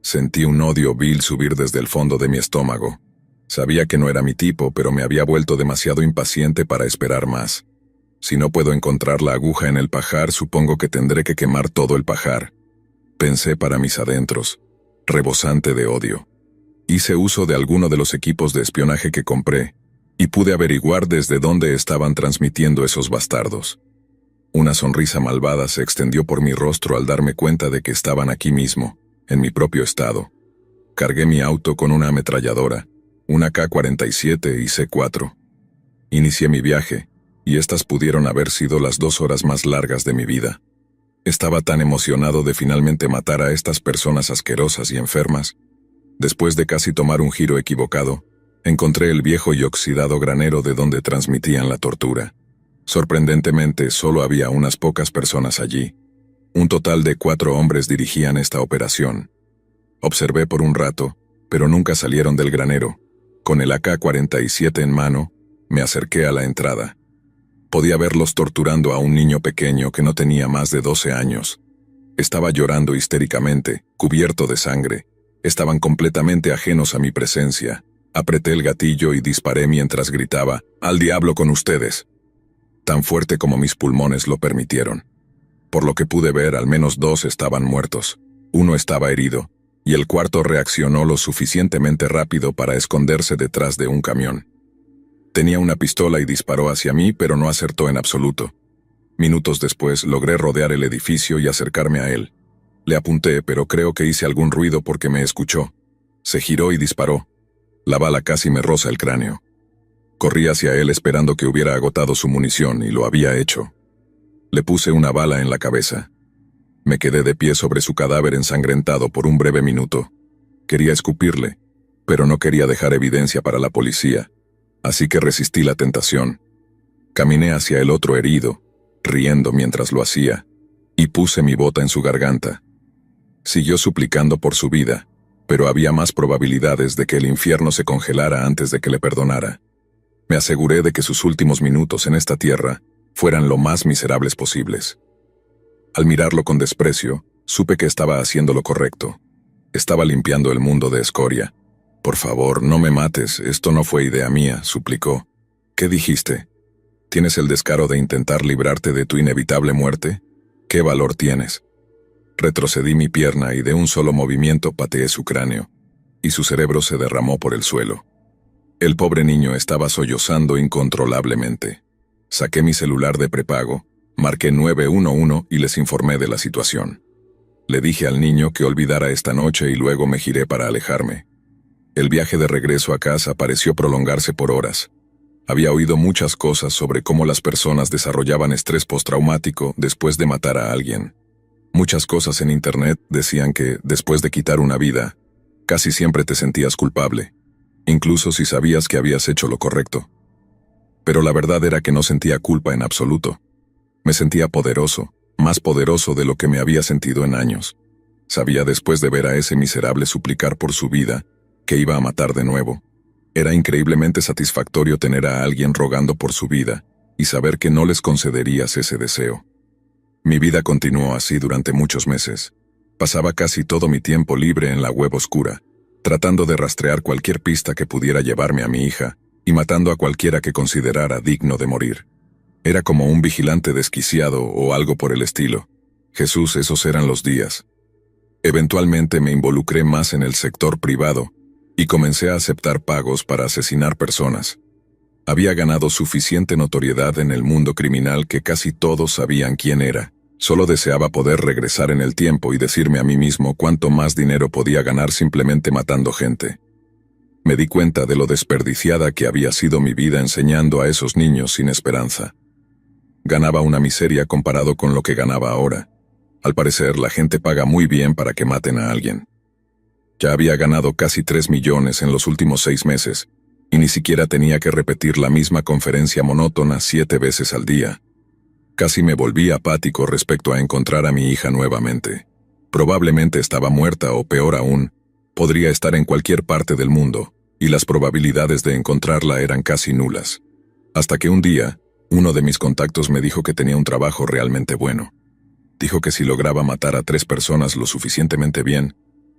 Sentí un odio vil subir desde el fondo de mi estómago. Sabía que no era mi tipo, pero me había vuelto demasiado impaciente para esperar más. Si no puedo encontrar la aguja en el pajar, supongo que tendré que quemar todo el pajar. Pensé para mis adentros, rebosante de odio. Hice uso de alguno de los equipos de espionaje que compré, y pude averiguar desde dónde estaban transmitiendo esos bastardos. Una sonrisa malvada se extendió por mi rostro al darme cuenta de que estaban aquí mismo, en mi propio estado. Cargué mi auto con una ametralladora, una AK-47 y C4. Inicié mi viaje, y estas pudieron haber sido las 2 horas más largas de mi vida. Estaba tan emocionado de finalmente matar a estas personas asquerosas y enfermas. Después de casi tomar un giro equivocado, encontré el viejo y oxidado granero de donde transmitían la tortura. Sorprendentemente, solo había unas pocas personas allí. Un total de 4 hombres dirigían esta operación. Observé por un rato, pero nunca salieron del granero. Con el AK-47 en mano, me acerqué a la entrada. Podía verlos torturando a un niño pequeño que no tenía más de 12 años. Estaba llorando histéricamente, cubierto de sangre. Estaban completamente ajenos a mi presencia. Apreté el gatillo y disparé mientras gritaba, «¡Al diablo con ustedes!», tan fuerte como mis pulmones lo permitieron. Por lo que pude ver, al menos 2 estaban muertos. Uno estaba herido, y el cuarto reaccionó lo suficientemente rápido para esconderse detrás de un camión. Tenía una pistola y disparó hacia mí, pero no acertó en absoluto. Minutos después logré rodear el edificio y acercarme a él. Le apunté, pero creo que hice algún ruido porque me escuchó. Se giró y disparó. La bala casi me roza el cráneo. Corrí hacia él esperando que hubiera agotado su munición, y lo había hecho. Le puse una bala en la cabeza. Me quedé de pie sobre su cadáver ensangrentado por un breve minuto. Quería escupirle, pero no quería dejar evidencia para la policía, así que resistí la tentación. Caminé hacia el otro herido, riendo mientras lo hacía, y puse mi bota en su garganta. Siguió suplicando por su vida, pero había más probabilidades de que el infierno se congelara antes de que le perdonara. Me aseguré de que sus últimos minutos en esta tierra fueran lo más miserables posibles. Al mirarlo con desprecio, supe que estaba haciendo lo correcto. Estaba limpiando el mundo de escoria. «Por favor, no me mates, esto no fue idea mía», suplicó. «¿Qué dijiste? ¿Tienes el descaro de intentar librarte de tu inevitable muerte? ¿Qué valor tienes?». Retrocedí mi pierna y de un solo movimiento pateé su cráneo, y su cerebro se derramó por el suelo. El pobre niño estaba sollozando incontrolablemente. Saqué mi celular de prepago, marqué 911 y les informé de la situación. Le dije al niño que olvidara esta noche y luego me giré para alejarme. El viaje de regreso a casa pareció prolongarse por horas. Había oído muchas cosas sobre cómo las personas desarrollaban estrés postraumático después de matar a alguien. Muchas cosas en internet decían que, después de quitar una vida, casi siempre te sentías culpable, incluso si sabías que habías hecho lo correcto. Pero la verdad era que no sentía culpa en absoluto. Me sentía poderoso, más poderoso de lo que me había sentido en años. Sabía, después de ver a ese miserable suplicar por su vida, que iba a matar de nuevo. Era increíblemente satisfactorio tener a alguien rogando por su vida, y saber que no les concederías ese deseo. Mi vida continuó así durante muchos meses. Pasaba casi todo mi tiempo libre en la web oscura, tratando de rastrear cualquier pista que pudiera llevarme a mi hija, y matando a cualquiera que considerara digno de morir. Era como un vigilante desquiciado o algo por el estilo. Jesús, esos eran los días. Eventualmente me involucré más en el sector privado, y comencé a aceptar pagos para asesinar personas. Había ganado suficiente notoriedad en el mundo criminal que casi todos sabían quién era. Solo deseaba poder regresar en el tiempo y decirme a mí mismo cuánto más dinero podía ganar simplemente matando gente. Me di cuenta de lo desperdiciada que había sido mi vida enseñando a esos niños sin esperanza. Ganaba una miseria comparado con lo que ganaba ahora. Al parecer, la gente paga muy bien para que maten a alguien. Ya había ganado casi 3 millones en los últimos 6 meses, y ni siquiera tenía que repetir la misma conferencia monótona 7 veces al día. Casi me volví apático respecto a encontrar a mi hija nuevamente. Probablemente estaba muerta o peor aún, podría estar en cualquier parte del mundo, y las probabilidades de encontrarla eran casi nulas. Hasta que un día, uno de mis contactos me dijo que tenía un trabajo realmente bueno. Dijo que si lograba matar a 3 personas lo suficientemente bien,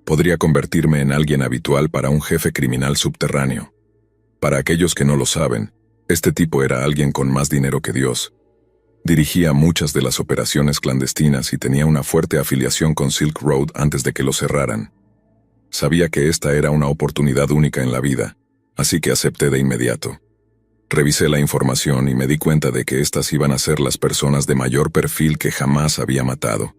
podría convertirme en alguien habitual para un jefe criminal subterráneo. Para aquellos que no lo saben, este tipo era alguien con más dinero que Dios. Dirigía muchas de las operaciones clandestinas y tenía una fuerte afiliación con Silk Road antes de que lo cerraran. Sabía que esta era una oportunidad única en la vida, así que acepté de inmediato. Revisé la información y me di cuenta de que estas iban a ser las personas de mayor perfil que jamás había matado.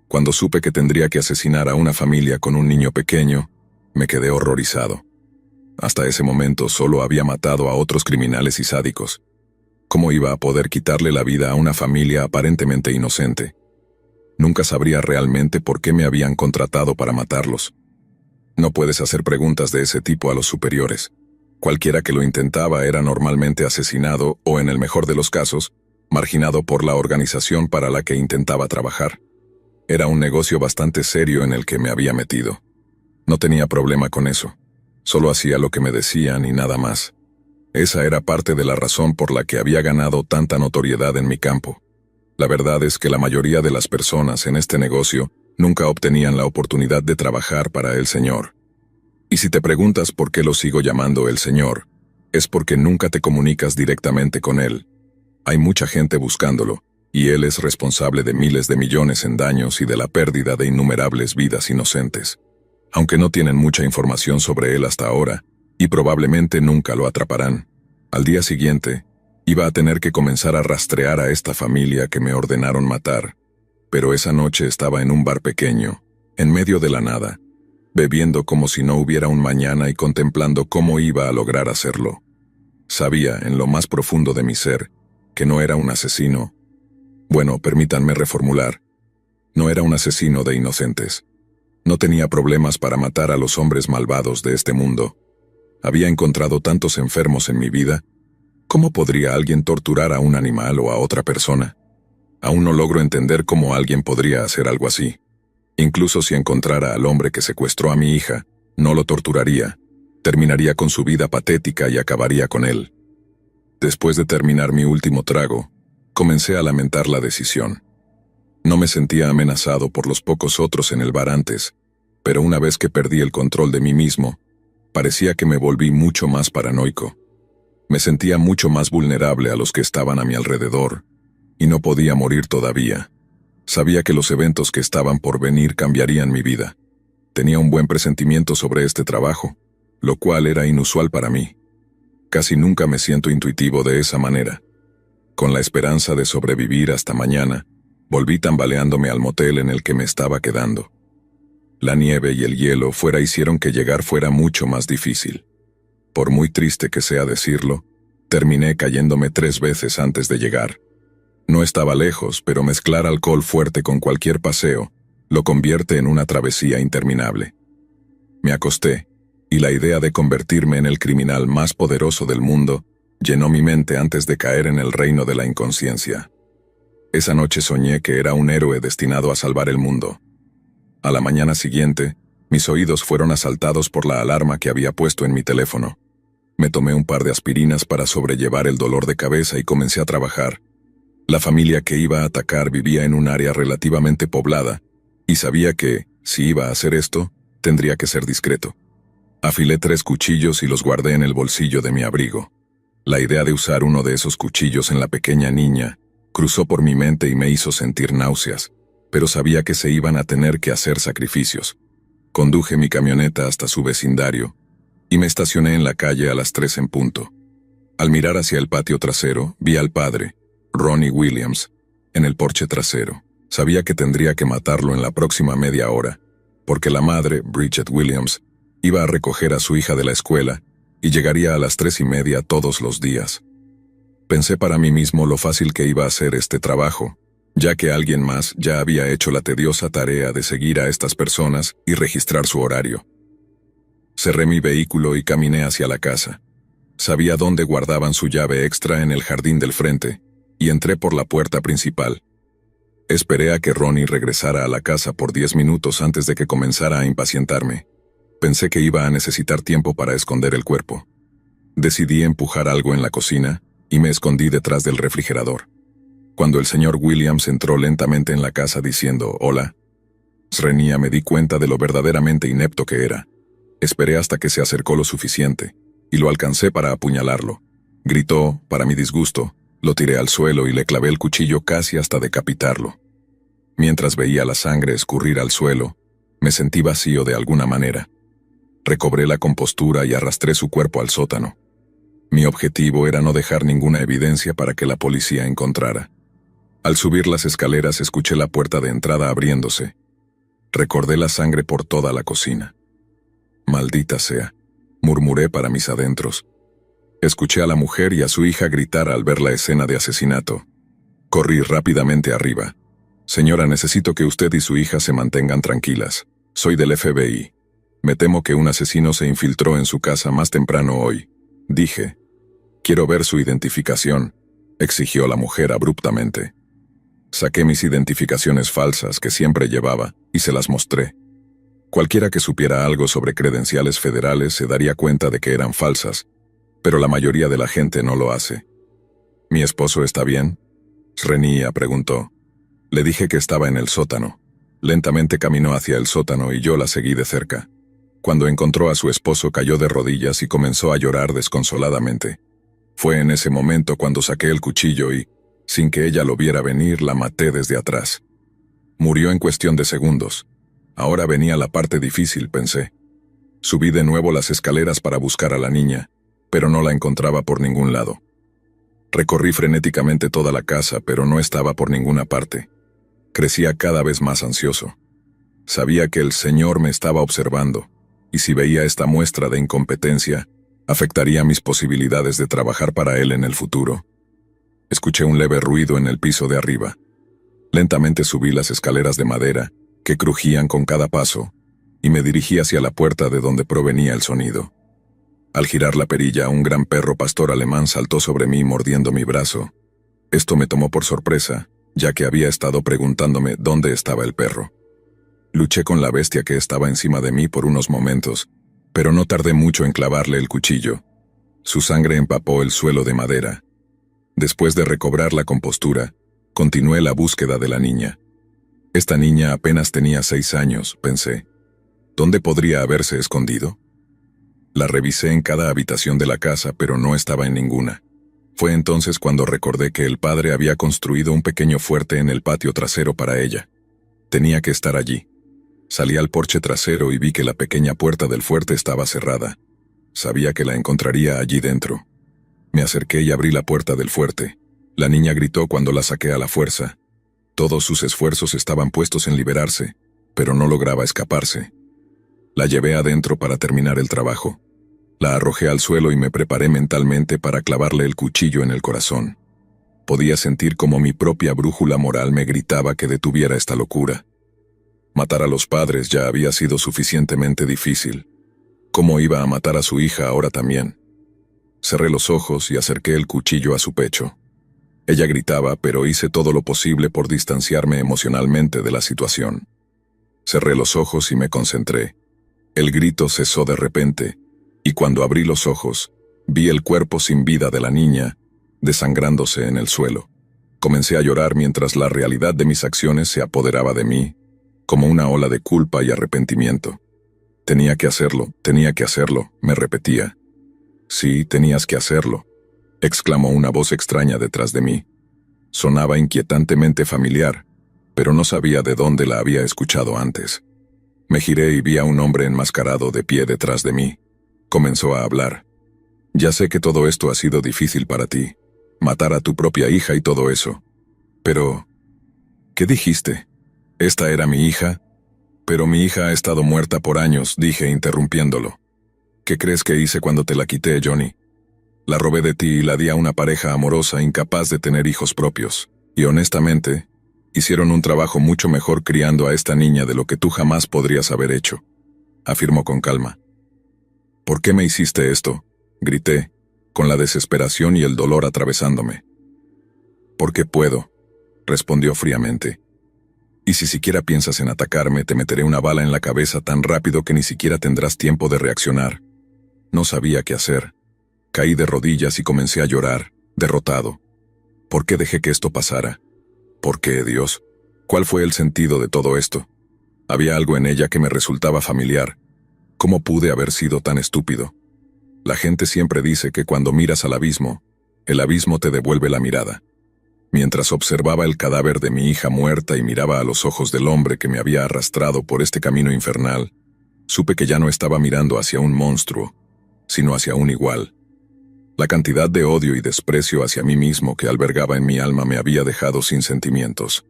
Cuando supe que tendría que asesinar a una familia con un niño pequeño, me quedé horrorizado. Hasta ese momento solo había matado a otros criminales y sádicos. ¿Cómo iba a poder quitarle la vida a una familia aparentemente inocente? Nunca sabría realmente por qué me habían contratado para matarlos. No puedes hacer preguntas de ese tipo a los superiores. Cualquiera que lo intentaba era normalmente asesinado o, en el mejor de los casos, marginado por la organización para la que intentaba trabajar. Era un negocio bastante serio en el que me había metido. No tenía problema con eso. Solo hacía lo que me decían y nada más. Esa era parte de la razón por la que había ganado tanta notoriedad en mi campo. La verdad es que la mayoría de las personas en este negocio nunca obtenían la oportunidad de trabajar para el Señor. Y si te preguntas por qué lo sigo llamando el Señor, es porque nunca te comunicas directamente con Él. Hay mucha gente buscándolo, y Él es responsable de miles de millones en daños y de la pérdida de innumerables vidas inocentes. Aunque no tienen mucha información sobre Él hasta ahora, y probablemente nunca lo atraparán. Al día siguiente, iba a tener que comenzar a rastrear a esta familia que me ordenaron matar. Pero esa noche estaba en un bar pequeño, en medio de la nada, bebiendo como si no hubiera un mañana y contemplando cómo iba a lograr hacerlo. Sabía, en lo más profundo de mi ser, que no era un asesino. Bueno, permítanme reformular. No era un asesino de inocentes. No tenía problemas para matar a los hombres malvados de este mundo. Había encontrado tantos enfermos en mi vida. ¿Cómo podría alguien torturar a un animal o a otra persona? Aún no logro entender cómo alguien podría hacer algo así. Incluso si encontrara al hombre que secuestró a mi hija, no lo torturaría. Terminaría con su vida patética y acabaría con él. Después de terminar mi último trago, comencé a lamentar la decisión. No me sentía amenazado por los pocos otros en el bar antes, pero una vez que perdí el control de mí mismo, parecía que me volví mucho más paranoico. Me sentía mucho más vulnerable a los que estaban a mi alrededor, y no podía morir todavía. Sabía que los eventos que estaban por venir cambiarían mi vida. Tenía un buen presentimiento sobre este trabajo, lo cual era inusual para mí. Casi nunca me siento intuitivo de esa manera. Con la esperanza de sobrevivir hasta mañana, volví tambaleándome al motel en el que me estaba quedando. La nieve y el hielo fuera hicieron que llegar fuera mucho más difícil. Por muy triste que sea decirlo, terminé cayéndome 3 veces antes de llegar. No estaba lejos, pero mezclar alcohol fuerte con cualquier paseo lo convierte en una travesía interminable. Me acosté, y la idea de convertirme en el criminal más poderoso del mundo llenó mi mente antes de caer en el reino de la inconsciencia. Esa noche soñé que era un héroe destinado a salvar el mundo. A la mañana siguiente, mis oídos fueron asaltados por la alarma que había puesto en mi teléfono. Me tomé un par de aspirinas para sobrellevar el dolor de cabeza y comencé a trabajar. La familia que iba a atacar vivía en un área relativamente poblada, y sabía que, si iba a hacer esto, tendría que ser discreto. Afilé 3 cuchillos y los guardé en el bolsillo de mi abrigo. La idea de usar uno de esos cuchillos en la pequeña niña cruzó por mi mente y me hizo sentir náuseas, pero sabía que se iban a tener que hacer sacrificios. Conduje mi camioneta hasta su vecindario y me estacioné en la calle a las 3 en punto. Al mirar hacia el patio trasero, vi al padre, Ronnie Williams, en el porche trasero. Sabía que tendría que matarlo en la próxima media hora, porque la madre, Bridget Williams, iba a recoger a su hija de la escuela y llegaría a las 3:30 todos los días. Pensé para mí mismo lo fácil que iba a ser este trabajo, ya que alguien más ya había hecho la tediosa tarea de seguir a estas personas y registrar su horario. Cerré mi vehículo y caminé hacia la casa. Sabía dónde guardaban su llave extra en el jardín del frente, y entré por la puerta principal. Esperé a que Ronnie regresara a la casa por 10 minutos antes de que comenzara a impacientarme. Pensé que iba a necesitar tiempo para esconder el cuerpo. Decidí empujar algo en la cocina y me escondí detrás del refrigerador. Cuando el señor Williams entró lentamente en la casa diciendo «Hola», Srenia, me di cuenta de lo verdaderamente inepto que era. Esperé hasta que se acercó lo suficiente, y lo alcancé para apuñalarlo. Gritó, para mi disgusto, lo tiré al suelo y le clavé el cuchillo casi hasta decapitarlo. Mientras veía la sangre escurrir al suelo, me sentí vacío de alguna manera. Recobré la compostura y arrastré su cuerpo al sótano. Mi objetivo era no dejar ninguna evidencia para que la policía encontrara. Al subir las escaleras escuché la puerta de entrada abriéndose. Recordé la sangre por toda la cocina. «Maldita sea», murmuré para mis adentros. Escuché a la mujer y a su hija gritar al ver la escena de asesinato. Corrí rápidamente arriba. «Señora, necesito que usted y su hija se mantengan tranquilas. Soy del FBI. Me temo que un asesino se infiltró en su casa más temprano hoy», dije. «Quiero ver su identificación», exigió la mujer abruptamente. Saqué mis identificaciones falsas que siempre llevaba y se las mostré. Cualquiera que supiera algo sobre credenciales federales se daría cuenta de que eran falsas, pero la mayoría de la gente no lo hace. «¿Mi esposo está bien?», Srenia preguntó. Le dije que estaba en el sótano. Lentamente caminó hacia el sótano y yo la seguí de cerca. Cuando encontró a su esposo cayó de rodillas y comenzó a llorar desconsoladamente. Fue en ese momento cuando saqué el cuchillo y, sin que ella lo viera venir, la maté desde atrás. Murió en cuestión de segundos. Ahora venía la parte difícil, pensé. Subí de nuevo las escaleras para buscar a la niña, pero no la encontraba por ningún lado. Recorrí frenéticamente toda la casa, pero no estaba por ninguna parte. Crecía cada vez más ansioso. Sabía que el Señor me estaba observando, y si veía esta muestra de incompetencia, afectaría mis posibilidades de trabajar para Él en el futuro. Escuché un leve ruido en el piso de arriba. Lentamente subí las escaleras de madera, que crujían con cada paso, y me dirigí hacia la puerta de donde provenía el sonido. Al girar la perilla, un gran perro pastor alemán saltó sobre mí mordiendo mi brazo. Esto me tomó por sorpresa, ya que había estado preguntándome dónde estaba el perro. Luché con la bestia que estaba encima de mí por unos momentos, pero no tardé mucho en clavarle el cuchillo. Su sangre empapó el suelo de madera. Después de recobrar la compostura, continué la búsqueda de la niña. Esta niña apenas tenía 6 años, pensé. ¿Dónde podría haberse escondido? La revisé en cada habitación de la casa, pero no estaba en ninguna. Fue entonces cuando recordé que el padre había construido un pequeño fuerte en el patio trasero para ella. Tenía que estar allí. Salí al porche trasero y vi que la pequeña puerta del fuerte estaba cerrada. Sabía que la encontraría allí dentro. Me acerqué y abrí la puerta del fuerte. La niña gritó cuando la saqué a la fuerza. Todos sus esfuerzos estaban puestos en liberarse, pero no lograba escaparse. La llevé adentro para terminar el trabajo. La arrojé al suelo y me preparé mentalmente para clavarle el cuchillo en el corazón. Podía sentir como mi propia brújula moral me gritaba que detuviera esta locura. Matar a los padres ya había sido suficientemente difícil. ¿Cómo iba a matar a su hija ahora también? Cerré los ojos y acerqué el cuchillo a su pecho. Ella gritaba, pero hice todo lo posible por distanciarme emocionalmente de la situación. Cerré los ojos y me concentré. El grito cesó de repente, y cuando abrí los ojos, vi el cuerpo sin vida de la niña, desangrándose en el suelo. Comencé a llorar mientras la realidad de mis acciones se apoderaba de mí, como una ola de culpa y arrepentimiento. Tenía que hacerlo, me repetía. Sí, tenías que hacerlo, exclamó una voz extraña detrás de mí. Sonaba inquietantemente familiar, pero no sabía de dónde la había escuchado antes. Me giré y vi a un hombre enmascarado de pie detrás de mí. Comenzó a hablar. Ya sé que todo esto ha sido difícil para ti, matar a tu propia hija y todo eso. Pero, ¿qué dijiste? Esta era mi hija, pero mi hija ha estado muerta por años, dije interrumpiéndolo. ¿Qué crees que hice cuando te la quité, Johnny? La robé de ti y la di a una pareja amorosa incapaz de tener hijos propios. Y honestamente, hicieron un trabajo mucho mejor criando a esta niña de lo que tú jamás podrías haber hecho, afirmó con calma. ¿Por qué me hiciste esto?, grité, con la desesperación y el dolor atravesándome. Porque puedo, respondió fríamente. Y si siquiera piensas en atacarme, te meteré una bala en la cabeza tan rápido que ni siquiera tendrás tiempo de reaccionar. No sabía qué hacer. Caí de rodillas y comencé a llorar, derrotado. ¿Por qué dejé que esto pasara? ¿Por qué, Dios? ¿Cuál fue el sentido de todo esto? Había algo en ella que me resultaba familiar. ¿Cómo pude haber sido tan estúpido? La gente siempre dice que cuando miras al abismo, el abismo te devuelve la mirada. Mientras observaba el cadáver de mi hija muerta y miraba a los ojos del hombre que me había arrastrado por este camino infernal, supe que ya no estaba mirando hacia un monstruo, sino hacia un igual. La cantidad de odio y desprecio hacia mí mismo que albergaba en mi alma me había dejado sin sentimientos.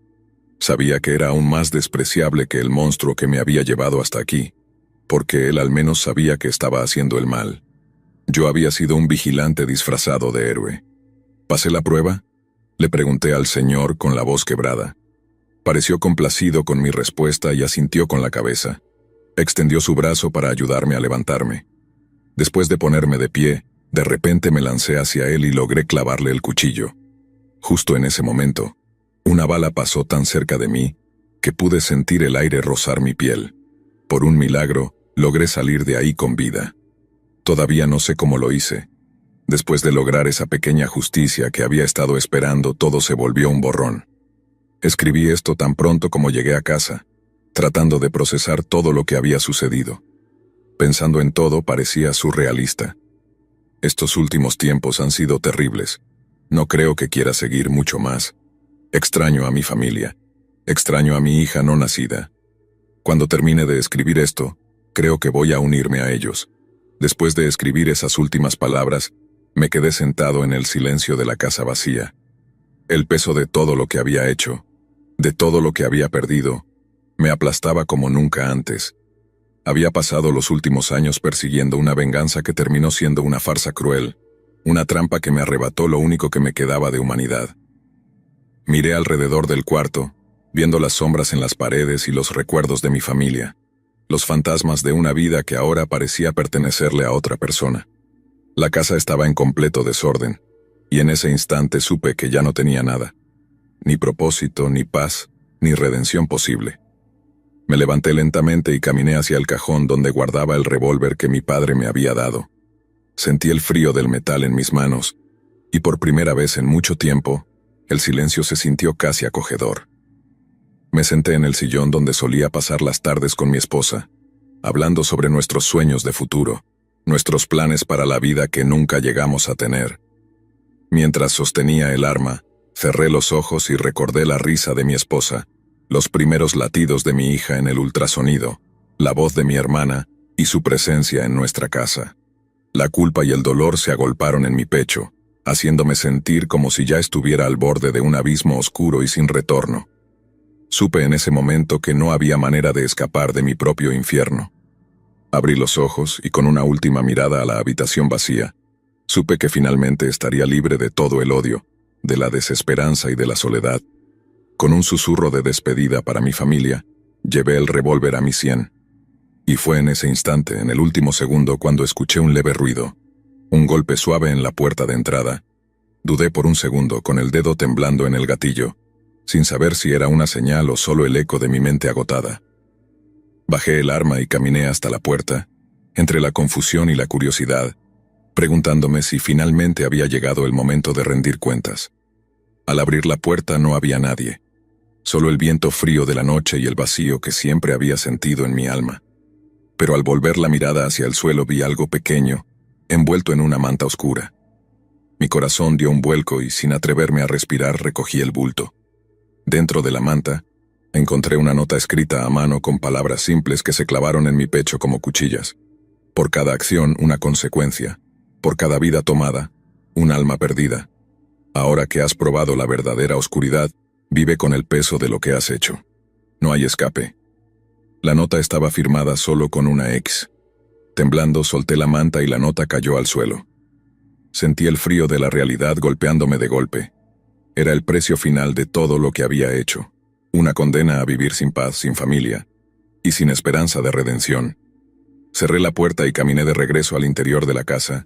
Sabía que era aún más despreciable que el monstruo que me había llevado hasta aquí, porque él al menos sabía que estaba haciendo el mal. Yo había sido un vigilante disfrazado de héroe. ¿Pasé la prueba?, le pregunté al Señor con la voz quebrada. Pareció complacido con mi respuesta y asintió con la cabeza. Extendió su brazo para ayudarme a levantarme. Después de ponerme de pie, de repente me lancé hacia él y logré clavarle el cuchillo. Justo en ese momento, una bala pasó tan cerca de mí que pude sentir el aire rozar mi piel. Por un milagro, logré salir de ahí con vida. Todavía no sé cómo lo hice. Después de lograr esa pequeña justicia que había estado esperando, todo se volvió un borrón. Escribí esto tan pronto como llegué a casa, tratando de procesar todo lo que había sucedido. Pensando en todo, parecía surrealista. Estos últimos tiempos han sido terribles. No creo que quiera seguir mucho más. Extraño a mi familia. Extraño a mi hija no nacida. Cuando termine de escribir esto, creo que voy a unirme a ellos. Después de escribir esas últimas palabras, me quedé sentado en el silencio de la casa vacía. El peso de todo lo que había hecho, de todo lo que había perdido, me aplastaba como nunca antes. Había pasado los últimos años persiguiendo una venganza que terminó siendo una farsa cruel, una trampa que me arrebató lo único que me quedaba de humanidad. Miré alrededor del cuarto, viendo las sombras en las paredes y los recuerdos de mi familia, los fantasmas de una vida que ahora parecía pertenecerle a otra persona. La casa estaba en completo desorden, y en ese instante supe que ya no tenía nada. Ni propósito, ni paz, ni redención posible. Me levanté lentamente y caminé hacia el cajón donde guardaba el revólver que mi padre me había dado. Sentí el frío del metal en mis manos, y por primera vez en mucho tiempo, el silencio se sintió casi acogedor. Me senté en el sillón donde solía pasar las tardes con mi esposa, hablando sobre nuestros sueños de futuro, nuestros planes para la vida que nunca llegamos a tener. Mientras sostenía el arma, cerré los ojos y recordé la risa de mi esposa, los primeros latidos de mi hija en el ultrasonido, la voz de mi hermana y su presencia en nuestra casa. La culpa y el dolor se agolparon en mi pecho, haciéndome sentir como si ya estuviera al borde de un abismo oscuro y sin retorno. Supe en ese momento que no había manera de escapar de mi propio infierno. Abrí los ojos y con una última mirada a la habitación vacía, supe que finalmente estaría libre de todo el odio, de la desesperanza y de la soledad. Con un susurro de despedida para mi familia, llevé el revólver a mi sien. Y fue en ese instante, en el último segundo, cuando escuché un leve ruido, un golpe suave en la puerta de entrada. Dudé por un segundo, con el dedo temblando en el gatillo, sin saber si era una señal o solo el eco de mi mente agotada. Bajé el arma y caminé hasta la puerta, entre la confusión y la curiosidad, preguntándome si finalmente había llegado el momento de rendir cuentas. Al abrir la puerta no había nadie, solo el viento frío de la noche y el vacío que siempre había sentido en mi alma. Pero al volver la mirada hacia el suelo vi algo pequeño, envuelto en una manta oscura. Mi corazón dio un vuelco y sin atreverme a respirar recogí el bulto. Dentro de la manta, encontré una nota escrita a mano con palabras simples que se clavaron en mi pecho como cuchillas. Por cada acción, una consecuencia. Por cada vida tomada, un alma perdida. Ahora que has probado la verdadera oscuridad, vive con el peso de lo que has hecho. No hay escape. La nota estaba firmada solo con una X. Temblando, solté la manta y la nota cayó al suelo. Sentí el frío de la realidad golpeándome de golpe. Era el precio final de todo lo que había hecho. Una condena a vivir sin paz, sin familia y sin esperanza de redención. Cerré la puerta y caminé de regreso al interior de la casa,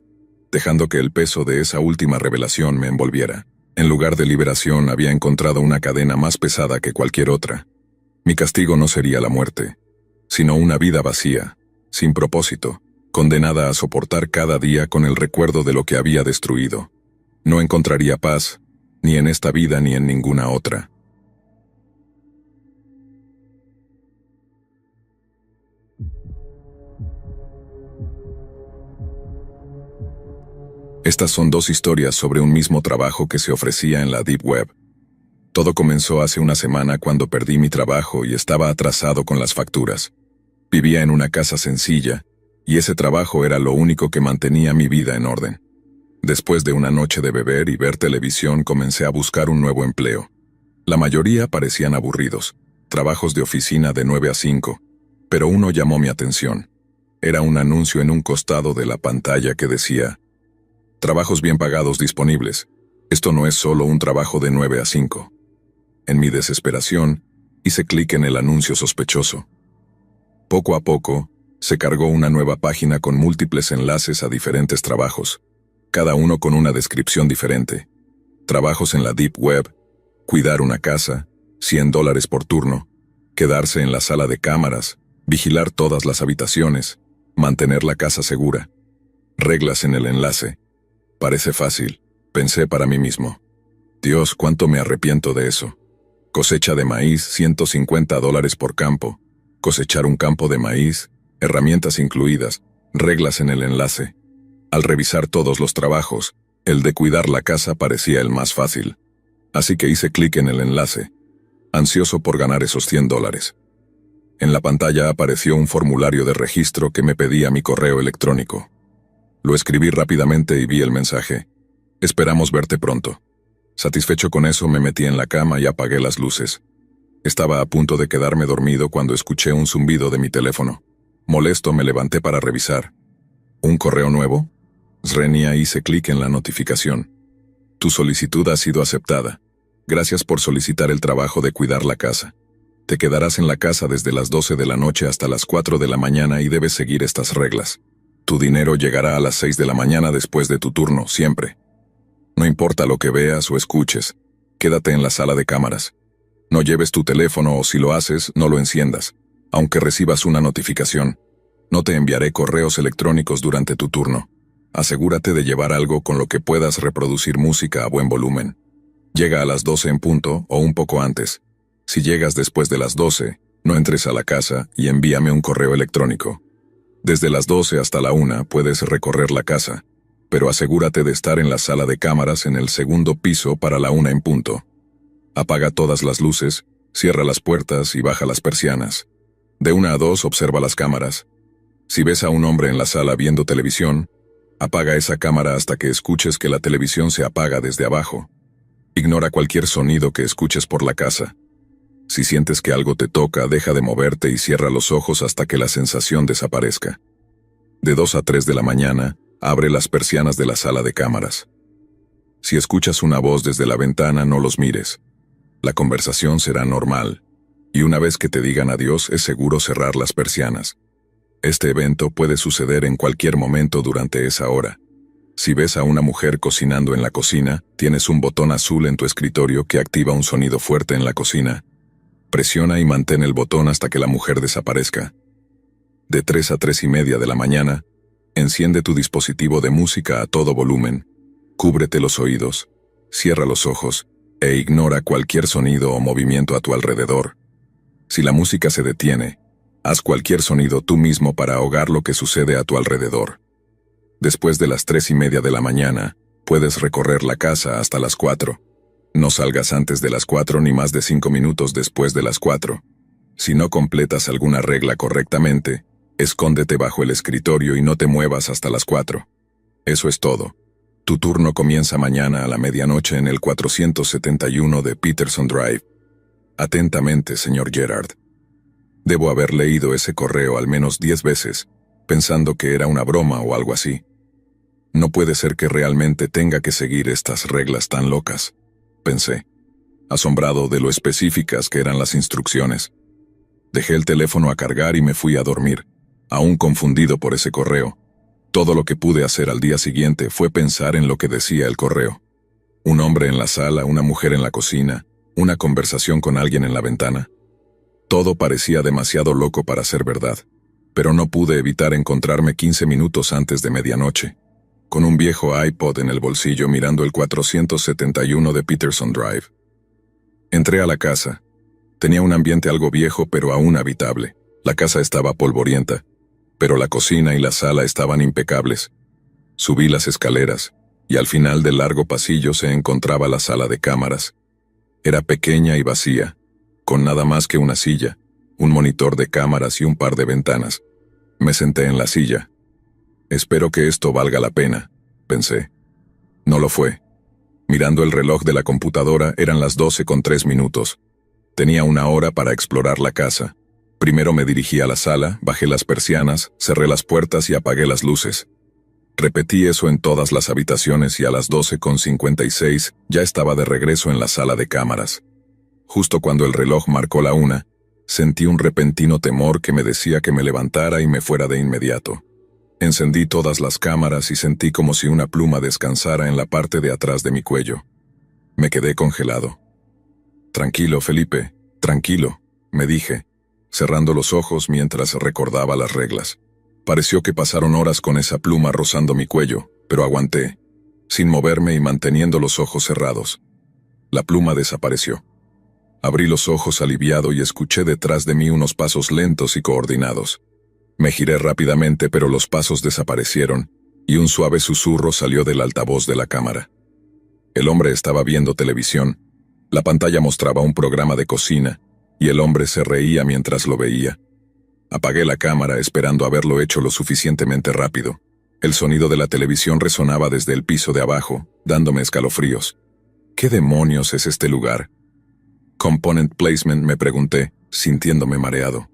dejando que el peso de esa última revelación me envolviera. En lugar de liberación, había encontrado una cadena más pesada que cualquier otra. Mi castigo no sería la muerte, sino una vida vacía, sin propósito, condenada a soportar cada día con el recuerdo de lo que había destruido. No encontraría paz, ni en esta vida ni en ninguna otra. Estas son dos historias sobre un mismo trabajo que se ofrecía en la Deep Web. Todo comenzó hace una semana cuando perdí mi trabajo y estaba atrasado con las facturas. Vivía en una casa sencilla, y ese trabajo era lo único que mantenía mi vida en orden. Después de una noche de beber y ver televisión, comencé a buscar un nuevo empleo. La mayoría parecían aburridos, trabajos de oficina de 9 a 5, pero uno llamó mi atención. Era un anuncio en un costado de la pantalla que decía: trabajos bien pagados disponibles. Esto no es solo un trabajo de 9 a 5. En mi desesperación, hice clic en el anuncio sospechoso. Poco a poco, se cargó una nueva página con múltiples enlaces a diferentes trabajos, cada uno con una descripción diferente. Trabajos en la Deep Web, cuidar una casa, $100 por turno, quedarse en la sala de cámaras, vigilar todas las habitaciones, mantener la casa segura. Reglas en el enlace. Parece fácil, pensé para mí mismo. Dios, cuánto me arrepiento de eso. Cosecha de maíz, $150 por campo. Cosechar un campo de maíz, herramientas incluidas, reglas en el enlace. Al revisar todos los trabajos, el de cuidar la casa parecía el más fácil. Así que hice clic en el enlace, ansioso por ganar esos $100. En la pantalla apareció un formulario de registro que me pedía mi correo electrónico. Lo escribí rápidamente y vi el mensaje: esperamos verte pronto. Satisfecho con eso, me metí en la cama y apagué las luces. Estaba a punto de quedarme dormido cuando escuché un zumbido de mi teléfono. Molesto, me levanté para revisar. ¿Un correo nuevo? Srenia, hice clic en la notificación. Tu solicitud ha sido aceptada. Gracias por solicitar el trabajo de cuidar la casa. Te quedarás en la casa desde las 12 de la noche hasta las 4 de la mañana y debes seguir estas reglas. Tu dinero llegará a las 6 de la mañana después de tu turno, siempre. No importa lo que veas o escuches, quédate en la sala de cámaras. No lleves tu teléfono o si lo haces, no lo enciendas, aunque recibas una notificación. No te enviaré correos electrónicos durante tu turno. Asegúrate de llevar algo con lo que puedas reproducir música a buen volumen. Llega a las 12 en punto o un poco antes. Si llegas después de las 12, no entres a la casa y envíame un correo electrónico. Desde las 12 hasta la 1 puedes recorrer la casa, pero asegúrate de estar en la sala de cámaras en el segundo piso para la 1 en punto. Apaga todas las luces, cierra las puertas y baja las persianas. De 1 a 2 observa las cámaras. Si ves a un hombre en la sala viendo televisión, apaga esa cámara hasta que escuches que la televisión se apaga desde abajo. Ignora cualquier sonido que escuches por la casa. Si sientes que algo te toca, deja de moverte y cierra los ojos hasta que la sensación desaparezca. De 2 a 3 de la mañana, abre las persianas de la sala de cámaras. Si escuchas una voz desde la ventana, no los mires. La conversación será normal, y una vez que te digan adiós, es seguro cerrar las persianas. Este evento puede suceder en cualquier momento durante esa hora. Si ves a una mujer cocinando en la cocina, tienes un botón azul en tu escritorio que activa un sonido fuerte en la cocina. Presiona y mantén el botón hasta que la mujer desaparezca. De 3 a 3 y media de la mañana, enciende tu dispositivo de música a todo volumen. Cúbrete los oídos, cierra los ojos e ignora cualquier sonido o movimiento a tu alrededor. Si la música se detiene, haz cualquier sonido tú mismo para ahogar lo que sucede a tu alrededor. Después de las 3 y media de la mañana, puedes recorrer la casa hasta las 4. No salgas antes de las 4 ni más de 5 minutos después de las 4. Si no completas alguna regla correctamente, escóndete bajo el escritorio y no te muevas hasta las 4. Eso es todo. Tu turno comienza mañana a la medianoche en el 471 de Peterson Drive. Atentamente, señor Gerard. Debo haber leído ese correo al menos 10 veces, pensando que era una broma o algo así. No puede ser que realmente tenga que seguir estas reglas tan locas, pensé, asombrado de lo específicas que eran las instrucciones. Dejé el teléfono a cargar y me fui a dormir, aún confundido por ese correo. Todo lo que pude hacer al día siguiente fue pensar en lo que decía el correo. Un hombre en la sala, una mujer en la cocina, una conversación con alguien en la ventana. Todo parecía demasiado loco para ser verdad, pero no pude evitar encontrarme 15 minutos antes de medianoche, con un viejo iPod en el bolsillo mirando el 471 de Peterson Drive. Entré a la casa. Tenía un ambiente algo viejo pero aún habitable. La casa estaba polvorienta, pero la cocina y la sala estaban impecables. Subí las escaleras, y al final del largo pasillo se encontraba la sala de cámaras. Era pequeña y vacía, con nada más que una silla, un monitor de cámaras y un par de ventanas. Me senté en la silla. Espero que esto valga la pena, pensé. No lo fue. Mirando el reloj de la computadora, eran las 12:03. Tenía una hora para explorar la casa. Primero me dirigí a la sala, bajé las persianas, cerré las puertas y apagué las luces. Repetí eso en todas las habitaciones y a las 12:56 ya estaba de regreso en la sala de cámaras. Justo cuando el reloj marcó la 1, sentí un repentino temor que me decía que me levantara y me fuera de inmediato. Encendí todas las cámaras y sentí como si una pluma descansara en la parte de atrás de mi cuello. Me quedé congelado. «Tranquilo, Felipe, tranquilo», me dije, cerrando los ojos mientras recordaba las reglas. Pareció que pasaron horas con esa pluma rozando mi cuello, pero aguanté, sin moverme y manteniendo los ojos cerrados. La pluma desapareció. Abrí los ojos aliviado y escuché detrás de mí unos pasos lentos y coordinados. Me giré rápidamente, pero los pasos desaparecieron, y un suave susurro salió del altavoz de la cámara. El hombre estaba viendo televisión. La pantalla mostraba un programa de cocina, y el hombre se reía mientras lo veía. Apagué la cámara esperando haberlo hecho lo suficientemente rápido. El sonido de la televisión resonaba desde el piso de abajo, dándome escalofríos. ¿Qué demonios es este lugar? Component placement, me pregunté, sintiéndome mareado.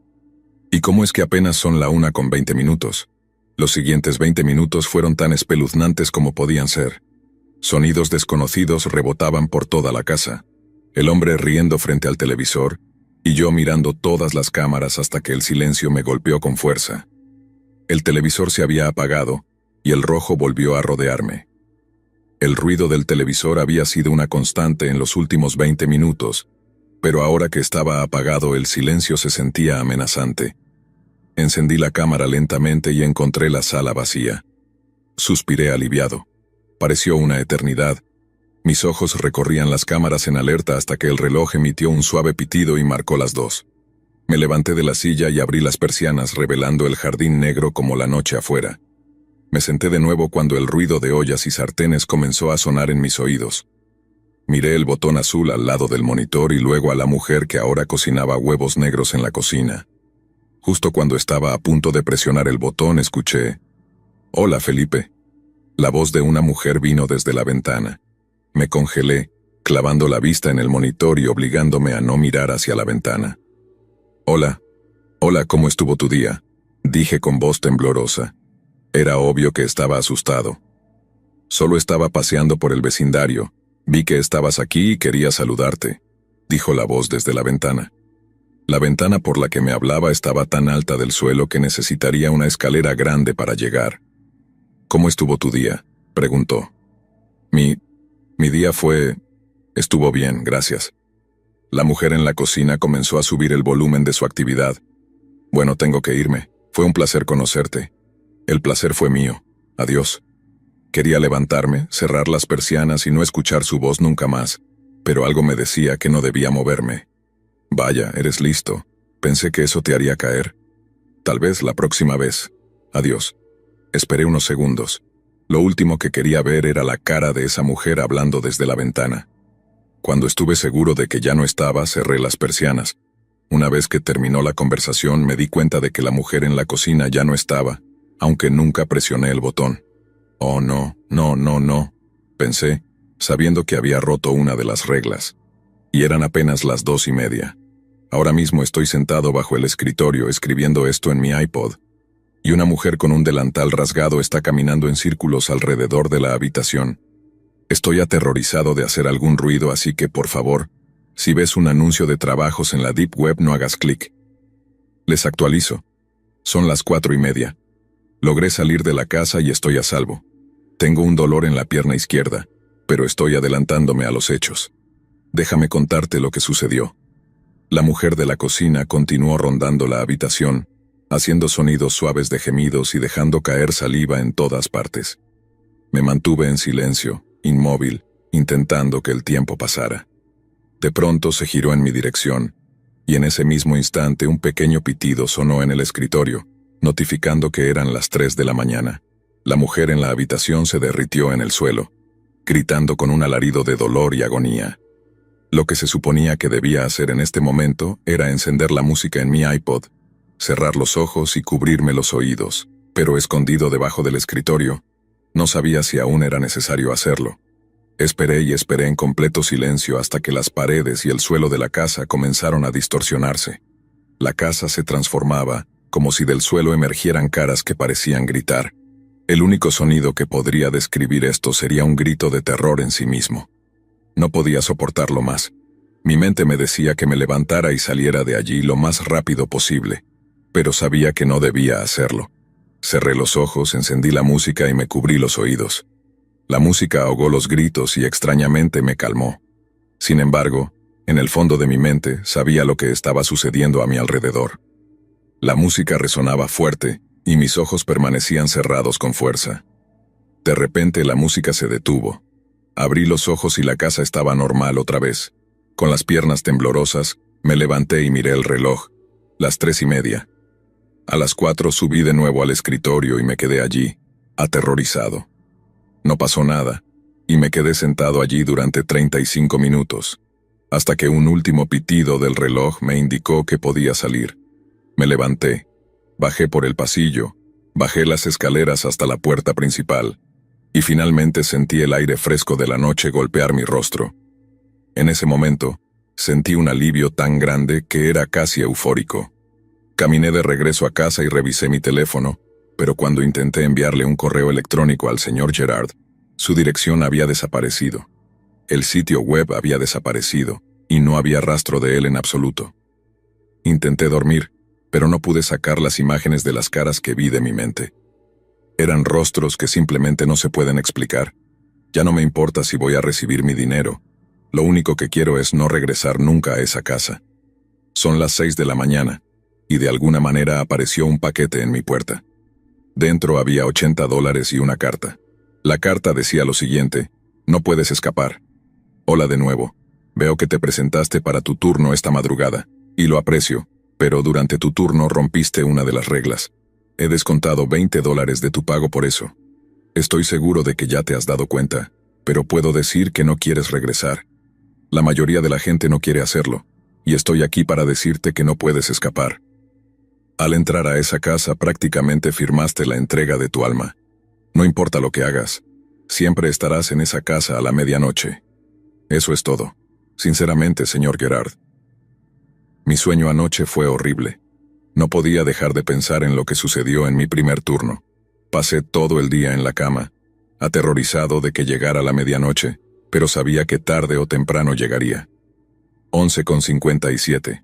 ¿Y cómo es que apenas son la 1:20? Los siguientes 20 minutos fueron tan espeluznantes como podían ser. Sonidos desconocidos rebotaban por toda la casa. El hombre riendo frente al televisor, y yo mirando todas las cámaras hasta que el silencio me golpeó con fuerza. El televisor se había apagado, y el rojo volvió a rodearme. El ruido del televisor había sido una constante en los últimos 20 minutos, pero ahora que estaba apagado el silencio se sentía amenazante. Encendí la cámara lentamente y encontré la sala vacía. Suspiré aliviado. Pareció una eternidad. Mis ojos recorrían las cámaras en alerta hasta que el reloj emitió un suave pitido y marcó las 2. Me levanté de la silla y abrí las persianas revelando el jardín negro como la noche afuera. Me senté de nuevo cuando el ruido de ollas y sartenes comenzó a sonar en mis oídos. Miré el botón azul al lado del monitor y luego a la mujer que ahora cocinaba huevos negros en la cocina. Justo cuando estaba a punto de presionar el botón escuché: «Hola, Felipe». La voz de una mujer vino desde la ventana. Me congelé, clavando la vista en el monitor y obligándome a no mirar hacia la ventana. «Hola. Hola, ¿cómo estuvo tu día?», dije con voz temblorosa. Era obvio que estaba asustado. «Solo estaba paseando por el vecindario. Vi que estabas aquí y quería saludarte», dijo la voz desde la ventana. La ventana por la que me hablaba estaba tan alta del suelo que necesitaría una escalera grande para llegar. «¿Cómo estuvo tu día?», preguntó. Mi día estuvo bien, gracias». La mujer en la cocina comenzó a subir el volumen de su actividad. «Bueno, tengo que irme. Fue un placer conocerte». «El placer fue mío. Adiós». Quería levantarme, cerrar las persianas y no escuchar su voz nunca más, pero algo me decía que no debía moverme. «Vaya, eres listo. Pensé que eso te haría caer. Tal vez la próxima vez. Adiós». Esperé unos segundos. Lo último que quería ver era la cara de esa mujer hablando desde la ventana. Cuando estuve seguro de que ya no estaba, cerré las persianas. Una vez que terminó la conversación, me di cuenta de que la mujer en la cocina ya no estaba, aunque nunca presioné el botón. Oh, no, no, no, no, pensé, sabiendo que había roto una de las reglas. Y eran apenas las 2:30. Ahora mismo estoy sentado bajo el escritorio escribiendo esto en mi iPod, y una mujer con un delantal rasgado está caminando en círculos alrededor de la habitación. Estoy aterrorizado de hacer algún ruido, así que, por favor, si ves un anuncio de trabajos en la Deep Web, no hagas clic. Les actualizo. Son las 4:30. Logré salir de la casa y estoy a salvo. Tengo un dolor en la pierna izquierda, pero estoy adelantándome a los hechos. Déjame contarte lo que sucedió. La mujer de la cocina continuó rondando la habitación, haciendo sonidos suaves de gemidos y dejando caer saliva en todas partes. Me mantuve en silencio, inmóvil, intentando que el tiempo pasara. De pronto se giró en mi dirección, y en ese mismo instante un pequeño pitido sonó en el escritorio, notificando que eran las 3 de la mañana. La mujer en la habitación se derritió en el suelo, gritando con un alarido de dolor y agonía. Lo que se suponía que debía hacer en este momento era encender la música en mi iPod, cerrar los ojos y cubrirme los oídos, pero escondido debajo del escritorio, no sabía si aún era necesario hacerlo. Esperé y esperé en completo silencio hasta que las paredes y el suelo de la casa comenzaron a distorsionarse. La casa se transformaba, como si del suelo emergieran caras que parecían gritar. El único sonido que podría describir esto sería un grito de terror en sí mismo. No podía soportarlo más. Mi mente me decía que me levantara y saliera de allí lo más rápido posible, pero sabía que no debía hacerlo. Cerré los ojos, encendí la música y me cubrí los oídos. La música ahogó los gritos y extrañamente me calmó. Sin embargo, en el fondo de mi mente sabía lo que estaba sucediendo a mi alrededor. La música resonaba fuerte y mis ojos permanecían cerrados con fuerza. De repente la música se detuvo. Abrí los ojos y la casa estaba normal otra vez. Con las piernas temblorosas, me levanté y miré el reloj. Las 3:30. A las 4 subí de nuevo al escritorio y me quedé allí, aterrorizado. No pasó nada, y me quedé sentado allí durante 35 minutos, hasta que un último pitido del reloj me indicó que podía salir. Me levanté, bajé por el pasillo, bajé las escaleras hasta la puerta principal, y finalmente sentí el aire fresco de la noche golpear mi rostro. En ese momento, sentí un alivio tan grande que era casi eufórico. Caminé de regreso a casa y revisé mi teléfono, pero cuando intenté enviarle un correo electrónico al señor Gerard, su dirección había desaparecido. El sitio web había desaparecido, y no había rastro de él en absoluto. Intenté dormir, pero no pude sacar las imágenes de las caras que vi de mi mente. Eran rostros que simplemente no se pueden explicar. Ya no me importa si voy a recibir mi dinero. Lo único que quiero es no regresar nunca a esa casa. Son las 6 de la mañana, y de alguna manera apareció un paquete en mi puerta. Dentro había $80 y una carta. La carta decía lo siguiente: no puedes escapar. Hola de nuevo. Veo que te presentaste para tu turno esta madrugada, y lo aprecio, pero durante tu turno rompiste una de las reglas. He descontado $20 de tu pago por eso. Estoy seguro de que ya te has dado cuenta, pero puedo decir que no quieres regresar. La mayoría de la gente no quiere hacerlo, y estoy aquí para decirte que no puedes escapar. Al entrar a esa casa prácticamente firmaste la entrega de tu alma. No importa lo que hagas, siempre estarás en esa casa a la medianoche. Eso es todo. Sinceramente, señor Gerard. Mi sueño anoche fue horrible. No podía dejar de pensar en lo que sucedió en mi primer turno. Pasé todo el día en la cama, aterrorizado de que llegara la medianoche, pero sabía que tarde o temprano llegaría. 11:57.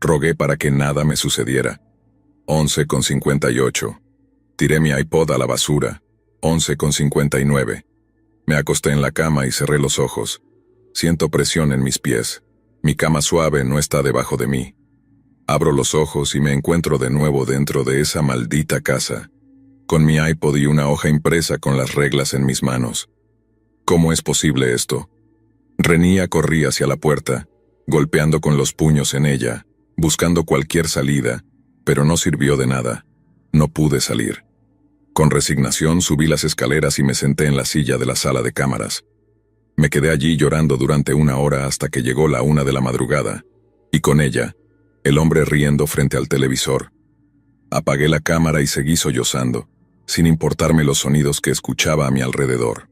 Rogué para que nada me sucediera. 11:58. Tiré mi iPod a la basura. 11:59. Me acosté en la cama y cerré los ojos. Siento presión en mis pies. Mi cama suave no está debajo de mí. Abro los ojos y me encuentro de nuevo dentro de esa maldita casa, con mi iPod y una hoja impresa con las reglas en mis manos. ¿Cómo es posible esto? Renía corrí hacia la puerta, golpeando con los puños en ella, buscando cualquier salida, pero no sirvió de nada. No pude salir. Con resignación subí las escaleras y me senté en la silla de la sala de cámaras. Me quedé allí llorando durante 1 hora hasta que llegó la 1 de la madrugada, y con ella, el hombre riendo frente al televisor. Apagué la cámara y seguí sollozando, sin importarme los sonidos que escuchaba a mi alrededor.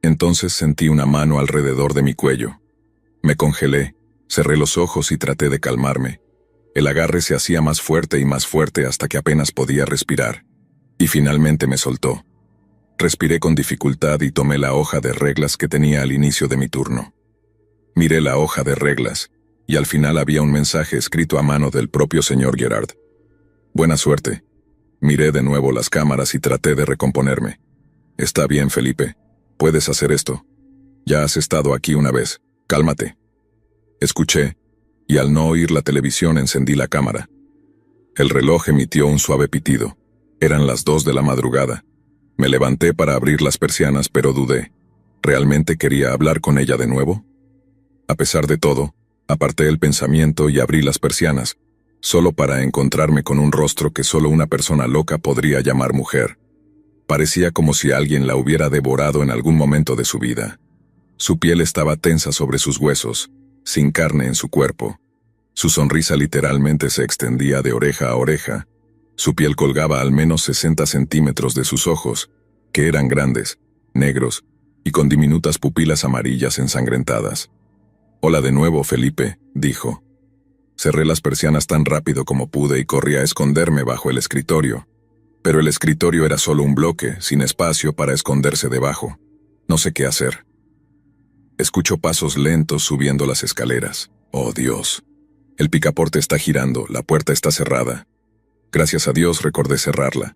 Entonces sentí una mano alrededor de mi cuello. Me congelé, cerré los ojos y traté de calmarme. El agarre se hacía más fuerte y más fuerte hasta que apenas podía respirar. Y finalmente me soltó. Respiré con dificultad y tomé la hoja de reglas que tenía al inicio de mi turno. Miré la hoja de reglas, y al final había un mensaje escrito a mano del propio señor Gerard. Buena suerte. Miré de nuevo las cámaras y traté de recomponerme. Está bien, Felipe. Puedes hacer esto. Ya has estado aquí una vez. Cálmate. Escuché, y al no oír la televisión encendí la cámara. El reloj emitió un suave pitido. Eran las 2 de la madrugada. Me levanté para abrir las persianas, pero dudé. ¿Realmente quería hablar con ella de nuevo? A pesar de todo, aparté el pensamiento y abrí las persianas, solo para encontrarme con un rostro que solo una persona loca podría llamar mujer. Parecía como si alguien la hubiera devorado en algún momento de su vida. Su piel estaba tensa sobre sus huesos, sin carne en su cuerpo. Su sonrisa literalmente se extendía de oreja a oreja. Su piel colgaba al menos 60 centímetros de sus ojos, que eran grandes, negros, y con diminutas pupilas amarillas ensangrentadas. «Hola de nuevo, Felipe», dijo. Cerré las persianas tan rápido como pude y corrí a esconderme bajo el escritorio. Pero el escritorio era solo un bloque, sin espacio para esconderse debajo. No sé qué hacer. Escucho pasos lentos subiendo las escaleras. ¡Oh, Dios! El picaporte está girando, la puerta está cerrada. Gracias a Dios recordé cerrarla.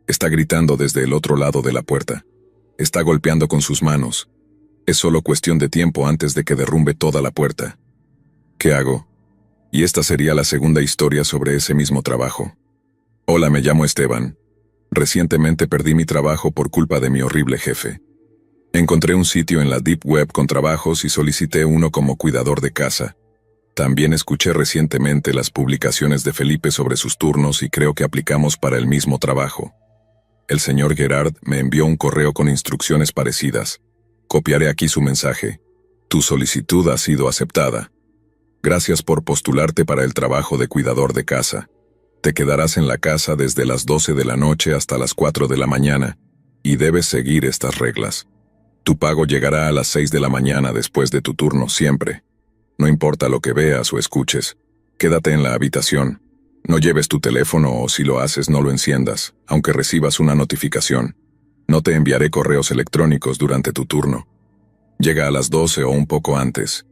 Está gritando desde el otro lado de la puerta. Está golpeando con sus manos. Es solo cuestión de tiempo antes de que derrumbe toda la puerta. ¿Qué hago? Y esta sería la segunda historia sobre ese mismo trabajo. Hola, me llamo Esteban. Recientemente perdí mi trabajo por culpa de mi horrible jefe. Encontré un sitio en la Deep Web con trabajos y solicité uno como cuidador de casa. También escuché recientemente las publicaciones de Felipe sobre sus turnos y creo que aplicamos para el mismo trabajo. El señor Gerard me envió un correo con instrucciones parecidas. Copiaré aquí su mensaje. Tu solicitud ha sido aceptada. Gracias por postularte para el trabajo de cuidador de casa. Te quedarás en la casa desde las 12 de la noche hasta las 4 de la mañana, y debes seguir estas reglas. Tu pago llegará a las 6 de la mañana después de tu turno siempre. No importa lo que veas o escuches, quédate en la habitación. No lleves tu teléfono o si lo haces no lo enciendas, aunque recibas una notificación. No te enviaré correos electrónicos durante tu turno. Llega a las 12 o un poco antes.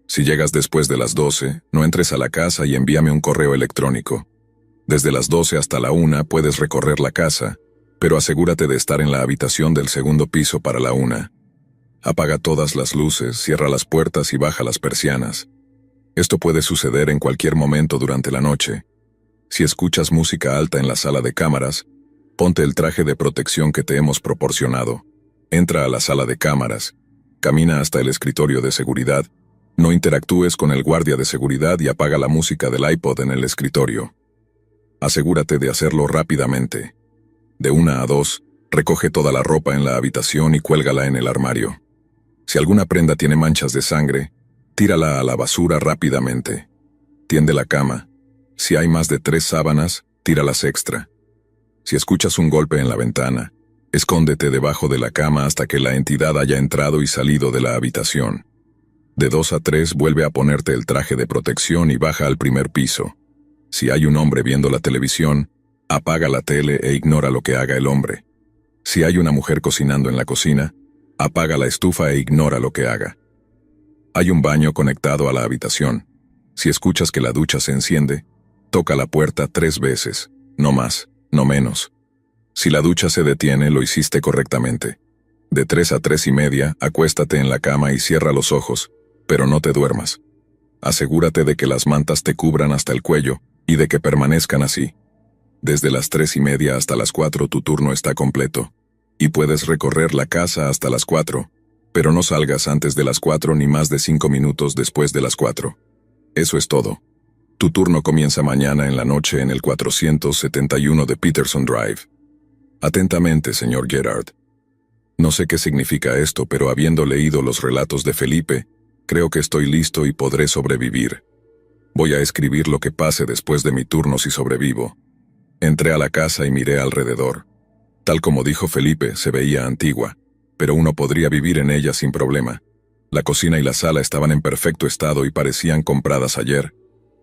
Si llegas después de las 12, no entres a la casa y envíame un correo electrónico. Desde las 12 hasta la 1 puedes recorrer la casa, pero asegúrate de estar en la habitación del segundo piso para la 1. Apaga todas las luces, cierra las puertas y baja las persianas. Esto puede suceder en cualquier momento durante la noche. Si escuchas música alta en la sala de cámaras, ponte el traje de protección que te hemos proporcionado. Entra a la sala de cámaras, camina hasta el escritorio de seguridad, no interactúes con el guardia de seguridad y apaga la música del iPod en el escritorio. Asegúrate de hacerlo rápidamente. De 1 a 2, recoge toda la ropa en la habitación y cuélgala en el armario. Si alguna prenda tiene manchas de sangre, tírala a la basura rápidamente. Tiende la cama. Si hay más de 3 sábanas, tíralas extra. Si escuchas un golpe en la ventana, escóndete debajo de la cama hasta que la entidad haya entrado y salido de la habitación. De 2 a 3 vuelve a ponerte el traje de protección y baja al primer piso. Si hay un hombre viendo la televisión, apaga la tele e ignora lo que haga el hombre. Si hay una mujer cocinando en la cocina, apaga la estufa e ignora lo que haga. Hay un baño conectado a la habitación. Si escuchas que la ducha se enciende, toca la puerta 3 veces, no más, no menos. Si la ducha se detiene, lo hiciste correctamente. De 3 a 3 y media, acuéstate en la cama y cierra los ojos, pero no te duermas. Asegúrate de que las mantas te cubran hasta el cuello y de que permanezcan así. Desde las 3 y media hasta las 4 tu turno está completo, y puedes recorrer la casa hasta las 4, pero no salgas antes de las 4 ni más de 5 minutos después de las 4. Eso es todo. Tu turno comienza mañana en la noche en el 471 de Peterson Drive. Atentamente, señor Gerard. No sé qué significa esto, pero habiendo leído los relatos de Felipe, creo que estoy listo y podré sobrevivir. Voy a escribir lo que pase después de mi turno si sobrevivo. Entré a la casa y miré alrededor. Tal como dijo Felipe, se veía antigua, pero uno podría vivir en ella sin problema. La cocina y la sala estaban en perfecto estado y parecían compradas ayer.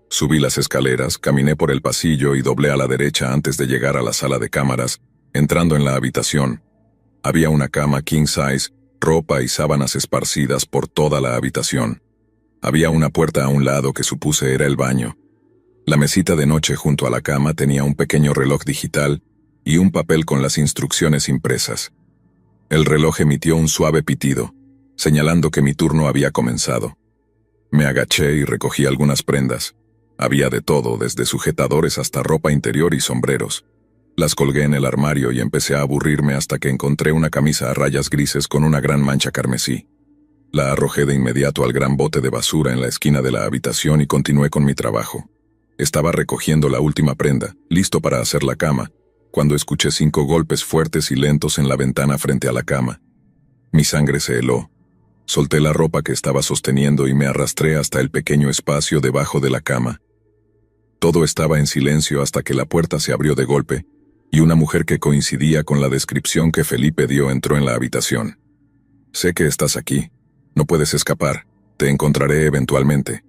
Subí las escaleras, caminé por el pasillo y doblé a la derecha antes de llegar a la sala de cámaras, entrando en la habitación. Había una cama king size, ropa y sábanas esparcidas por toda la habitación. Había una puerta a un lado que supuse era el baño. La mesita de noche junto a la cama tenía un pequeño reloj digital y un papel con las instrucciones impresas. El reloj emitió un suave pitido, señalando que mi turno había comenzado. Me agaché y recogí algunas prendas. Había de todo, desde sujetadores hasta ropa interior y sombreros. Las colgué en el armario y empecé a aburrirme hasta que encontré una camisa a rayas grises con una gran mancha carmesí. La arrojé de inmediato al gran bote de basura en la esquina de la habitación y continué con mi trabajo. Estaba recogiendo la última prenda, listo para hacer la cama, cuando escuché 5 golpes fuertes y lentos en la ventana frente a la cama. Mi sangre se heló. Solté la ropa que estaba sosteniendo y me arrastré hasta el pequeño espacio debajo de la cama. Todo estaba en silencio hasta que la puerta se abrió de golpe, y una mujer que coincidía con la descripción que Felipe dio entró en la habitación. «Sé que estás aquí. No puedes escapar. Te encontraré eventualmente».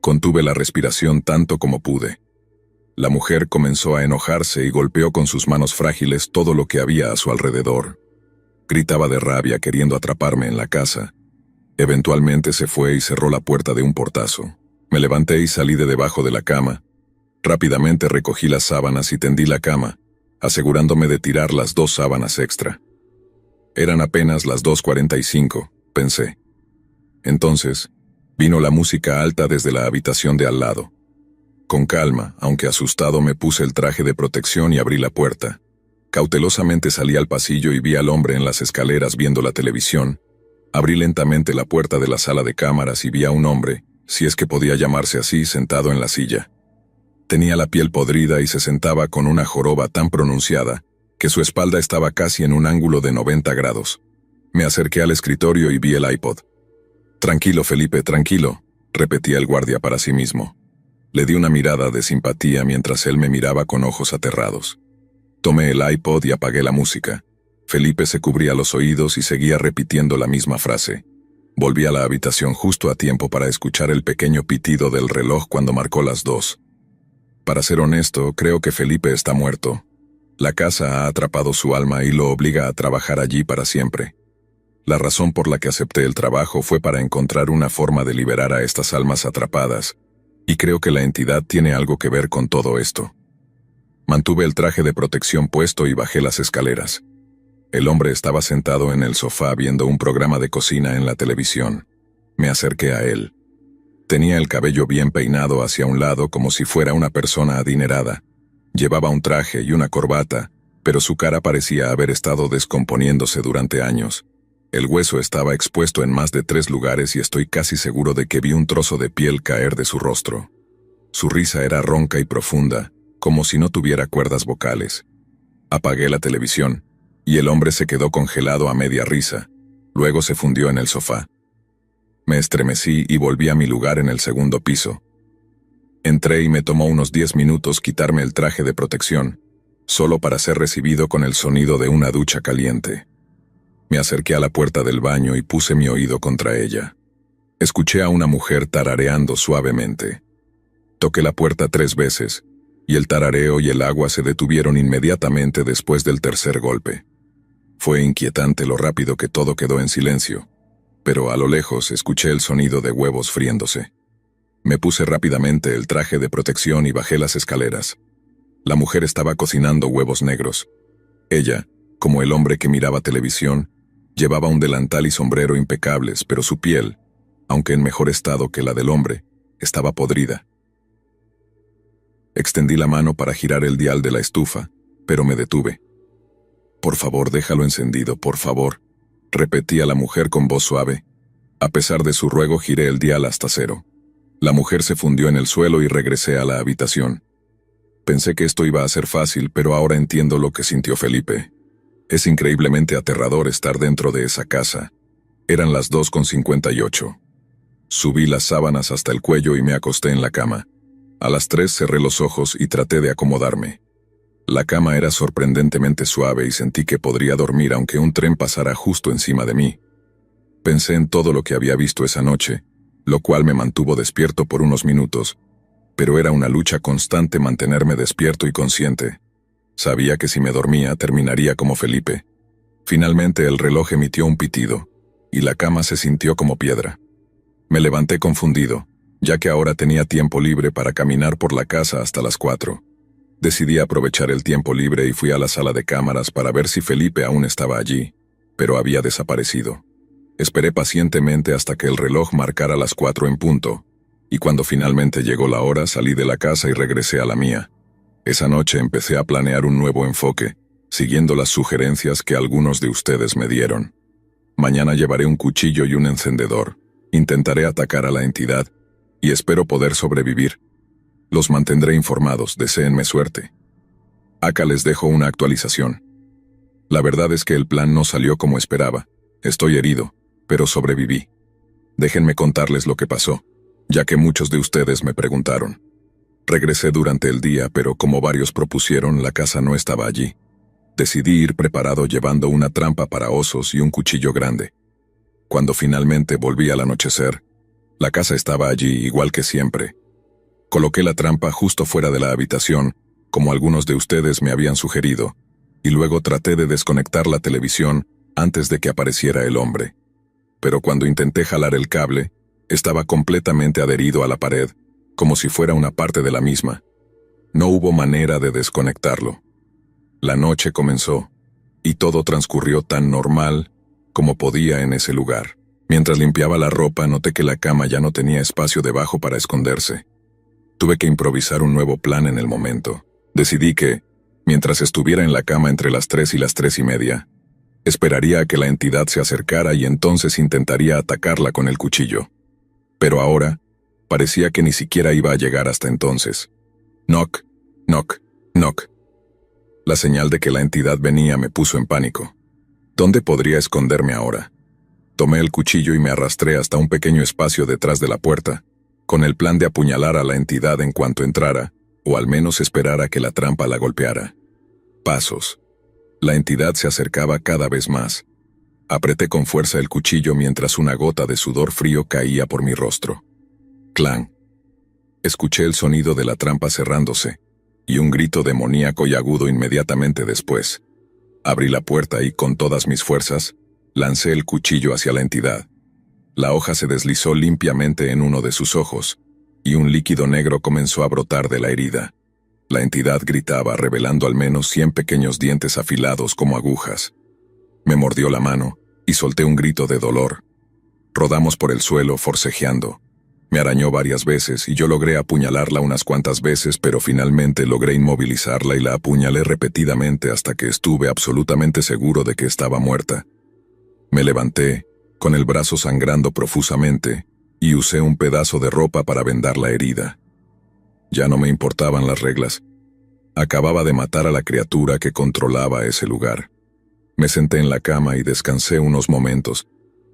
Contuve la respiración tanto como pude. La mujer comenzó a enojarse y golpeó con sus manos frágiles todo lo que había a su alrededor. Gritaba de rabia queriendo atraparme en la casa. Eventualmente se fue y cerró la puerta de un portazo. Me levanté y salí de debajo de la cama. Rápidamente recogí las sábanas y tendí la cama, asegurándome de tirar las 2 sábanas extra. Eran apenas las 2:45, pensé. Entonces, vino la música alta desde la habitación de al lado. Con calma, aunque asustado, me puse el traje de protección y abrí la puerta. Cautelosamente salí al pasillo y vi al hombre en las escaleras viendo la televisión. Abrí lentamente la puerta de la sala de cámaras y vi a un hombre, si es que podía llamarse así, sentado en la silla. Tenía la piel podrida y se sentaba con una joroba tan pronunciada que su espalda estaba casi en un ángulo de 90 grados. Me acerqué al escritorio y vi el iPod. «Tranquilo, Felipe, tranquilo», repetía el guardia para sí mismo. Le di una mirada de simpatía mientras él me miraba con ojos aterrados. Tomé el iPod y apagué la música. Felipe se cubría los oídos y seguía repitiendo la misma frase. Volví a la habitación justo a tiempo para escuchar el pequeño pitido del reloj cuando marcó las 2. Para ser honesto, creo que Felipe está muerto. La casa ha atrapado su alma y lo obliga a trabajar allí para siempre. La razón por la que acepté el trabajo fue para encontrar una forma de liberar a estas almas atrapadas, y creo que la entidad tiene algo que ver con todo esto. Mantuve el traje de protección puesto y bajé las escaleras. El hombre estaba sentado en el sofá viendo un programa de cocina en la televisión. Me acerqué a él. Tenía el cabello bien peinado hacia un lado como si fuera una persona adinerada. Llevaba un traje y una corbata, pero su cara parecía haber estado descomponiéndose durante años. El hueso estaba expuesto en más de 3 lugares y estoy casi seguro de que vi un trozo de piel caer de su rostro. Su risa era ronca y profunda, como si no tuviera cuerdas vocales. Apagué la televisión, y el hombre se quedó congelado a media risa. Luego se fundió en el sofá. Me estremecí y volví a mi lugar en el segundo piso. Entré y me tomó unos 10 minutos quitarme el traje de protección, solo para ser recibido con el sonido de una ducha caliente. Me acerqué a la puerta del baño y puse mi oído contra ella. Escuché a una mujer tarareando suavemente. Toqué la puerta 3 veces, y el tarareo y el agua se detuvieron inmediatamente después del tercer golpe. Fue inquietante lo rápido que todo quedó en silencio, pero a lo lejos escuché el sonido de huevos friéndose. Me puse rápidamente el traje de protección y bajé las escaleras. La mujer estaba cocinando huevos negros. Ella, como el hombre que miraba televisión, llevaba un delantal y sombrero impecables, pero su piel, aunque en mejor estado que la del hombre, estaba podrida. Extendí la mano para girar el dial de la estufa, pero me detuve. «Por favor, déjalo encendido, por favor», repetía la mujer con voz suave. A pesar de su ruego, giré el dial hasta 0. La mujer se fundió en el suelo y regresé a la habitación. Pensé que esto iba a ser fácil, pero ahora entiendo lo que sintió Felipe. Es increíblemente aterrador estar dentro de esa casa. Eran las 2:58. Subí las sábanas hasta el cuello y me acosté en la cama. A las 3 cerré los ojos y traté de acomodarme. La cama era sorprendentemente suave y sentí que podría dormir aunque un tren pasara justo encima de mí. Pensé en todo lo que había visto esa noche, lo cual me mantuvo despierto por unos minutos, pero era una lucha constante mantenerme despierto y consciente. Sabía que si me dormía terminaría como Felipe. Finalmente el reloj emitió un pitido, y la cama se sintió como piedra. Me levanté confundido, ya que ahora tenía tiempo libre para caminar por la casa hasta las 4. Decidí aprovechar el tiempo libre y fui a la sala de cámaras para ver si Felipe aún estaba allí, pero había desaparecido. Esperé pacientemente hasta que el reloj marcara las 4 en punto, y cuando finalmente llegó la hora salí de la casa y regresé a la mía. Esa noche empecé a planear un nuevo enfoque, siguiendo las sugerencias que algunos de ustedes me dieron. Mañana llevaré un cuchillo y un encendedor. Intentaré atacar a la entidad, y espero poder sobrevivir. Los mantendré informados, deséenme suerte. Acá les dejo una actualización. La verdad es que el plan no salió como esperaba. Estoy herido, pero sobreviví. Déjenme contarles lo que pasó, ya que muchos de ustedes me preguntaron. Regresé durante el día, pero como varios propusieron, la casa no estaba allí. Decidí ir preparado llevando una trampa para osos y un cuchillo grande. Cuando finalmente volví al anochecer, la casa estaba allí igual que siempre. Coloqué la trampa justo fuera de la habitación, como algunos de ustedes me habían sugerido, y luego traté de desconectar la televisión antes de que apareciera el hombre. Pero cuando intenté jalar el cable, estaba completamente adherido a la pared, como si fuera una parte de la misma. No hubo manera de desconectarlo. La noche comenzó, y todo transcurrió tan normal como podía en ese lugar. Mientras limpiaba la ropa, noté que la cama ya no tenía espacio debajo para esconderse. Tuve que improvisar un nuevo plan en el momento. Decidí que, mientras estuviera en la cama entre las 3 y las 3:30, esperaría a que la entidad se acercara y entonces intentaría atacarla con el cuchillo. Pero ahora, parecía que ni siquiera iba a llegar hasta entonces. Knock, knock, knock. La señal de que la entidad venía me puso en pánico. ¿Dónde podría esconderme ahora? Tomé el cuchillo y me arrastré hasta un pequeño espacio detrás de la puerta, con el plan de apuñalar a la entidad en cuanto entrara, o al menos esperar a que la trampa la golpeara. Pasos. La entidad se acercaba cada vez más. Apreté con fuerza el cuchillo mientras una gota de sudor frío caía por mi rostro. Clang. Escuché el sonido de la trampa cerrándose, y un grito demoníaco y agudo inmediatamente después. Abrí la puerta y, con todas mis fuerzas, lancé el cuchillo hacia la entidad. La hoja se deslizó limpiamente en uno de sus ojos, y un líquido negro comenzó a brotar de la herida. La entidad gritaba, revelando al menos 100 pequeños dientes afilados como agujas. Me mordió la mano, y solté un grito de dolor. Rodamos por el suelo, forcejeando. Me arañó varias veces y yo logré apuñalarla unas cuantas veces, pero finalmente logré inmovilizarla y la apuñalé repetidamente hasta que estuve absolutamente seguro de que estaba muerta. Me levanté, con el brazo sangrando profusamente, y usé un pedazo de ropa para vendar la herida. Ya no me importaban las reglas. Acababa de matar a la criatura que controlaba ese lugar. Me senté en la cama y descansé unos momentos,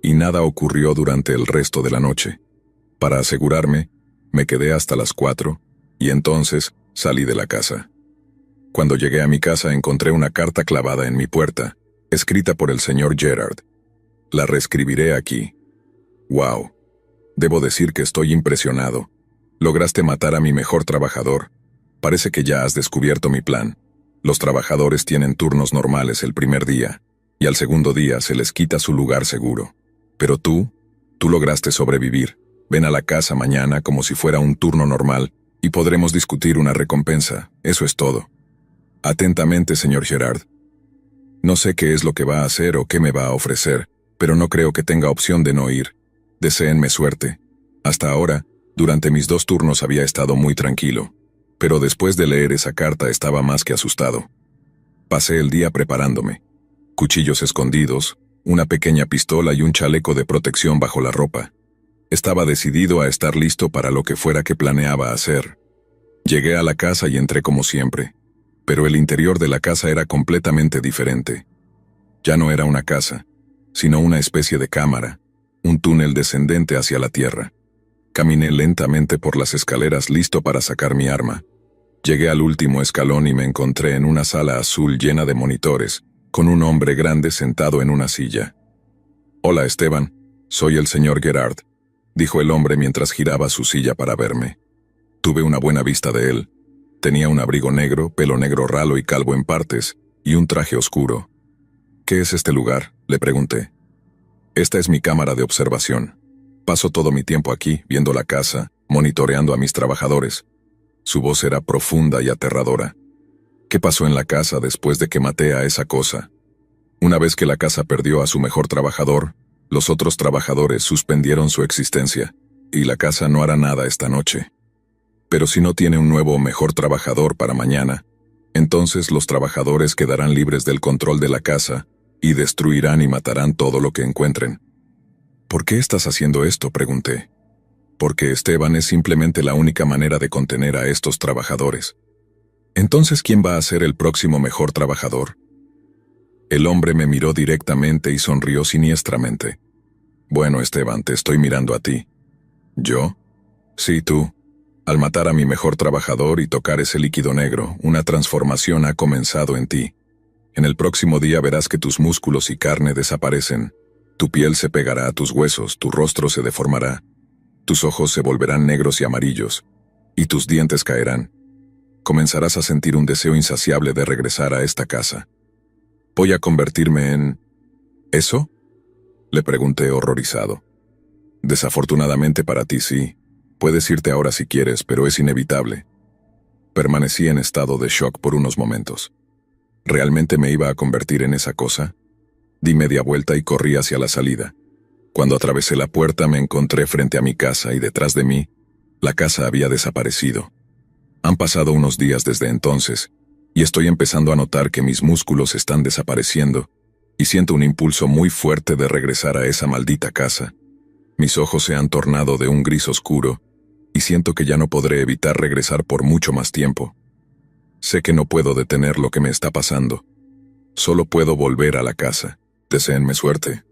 y nada ocurrió durante el resto de la noche. Para asegurarme, me quedé hasta las 4, y entonces salí de la casa. Cuando llegué a mi casa encontré una carta clavada en mi puerta, escrita por el señor Gerard. La reescribiré aquí. ¡Wow! Debo decir que estoy impresionado. Lograste matar a mi mejor trabajador. Parece que ya has descubierto mi plan. Los trabajadores tienen turnos normales el primer día, y al segundo día se les quita su lugar seguro. Pero tú lograste sobrevivir. Ven a la casa mañana como si fuera un turno normal, y podremos discutir una recompensa. Eso es todo. Atentamente, señor Gerard. No sé qué es lo que va a hacer o qué me va a ofrecer, pero no creo que tenga opción de no ir. Deséenme suerte. Hasta ahora, durante mis 2 turnos había estado muy tranquilo, pero después de leer esa carta estaba más que asustado. Pasé el día preparándome. Cuchillos escondidos, una pequeña pistola y un chaleco de protección bajo la ropa. Estaba decidido a estar listo para lo que fuera que planeaba hacer. Llegué a la casa y entré como siempre, pero el interior de la casa era completamente diferente. Ya no era una casa, sino una especie de cámara, un túnel descendente hacia la tierra. Caminé lentamente por las escaleras listo para sacar mi arma. Llegué al último escalón y me encontré en una sala azul llena de monitores, con un hombre grande sentado en una silla. «Hola, Esteban, soy el señor Gerard», dijo el hombre mientras giraba su silla para verme. Tuve una buena vista de él. Tenía un abrigo negro, pelo negro ralo y calvo en partes, y un traje oscuro. «¿Qué es este lugar?», le pregunté. «Esta es mi cámara de observación. Paso todo mi tiempo aquí, viendo la casa, monitoreando a mis trabajadores». Su voz era profunda y aterradora. «¿Qué pasó en la casa después de que maté a esa cosa? Una vez que la casa perdió a su mejor trabajador, los otros trabajadores suspendieron su existencia, y la casa no hará nada esta noche. Pero si no tiene un nuevo mejor trabajador para mañana, entonces los trabajadores quedarán libres del control de la casa y destruirán y matarán todo lo que encuentren». «¿Por qué estás haciendo esto?», pregunté. «Porque Esteban es simplemente la única manera de contener a estos trabajadores». «Entonces, ¿quién va a ser el próximo mejor trabajador?». El hombre me miró directamente y sonrió siniestramente. «Bueno, Esteban, te estoy mirando a ti». «¿Yo?». «Sí, tú. Al matar a mi mejor trabajador y tocar ese líquido negro, una transformación ha comenzado en ti. En el próximo día verás que tus músculos y carne desaparecen. Tu piel se pegará a tus huesos, tu rostro se deformará. Tus ojos se volverán negros y amarillos, y tus dientes caerán. Comenzarás a sentir un deseo insaciable de regresar a esta casa. ¿Voy a convertirme en... eso?», le pregunté horrorizado. «Desafortunadamente para ti sí. Puedes irte ahora si quieres, pero es inevitable». Permanecí en estado de shock por unos momentos. ¿Realmente me iba a convertir en esa cosa? Di media vuelta y corrí hacia la salida. Cuando atravesé la puerta me encontré frente a mi casa y detrás de mí, la casa había desaparecido. Han pasado unos días desde entonces, y estoy empezando a notar que mis músculos están desapareciendo, y siento un impulso muy fuerte de regresar a esa maldita casa. Mis ojos se han tornado de un gris oscuro, y siento que ya no podré evitar regresar por mucho más tiempo. Sé que no puedo detener lo que me está pasando. Solo puedo volver a la casa. Deséenme suerte.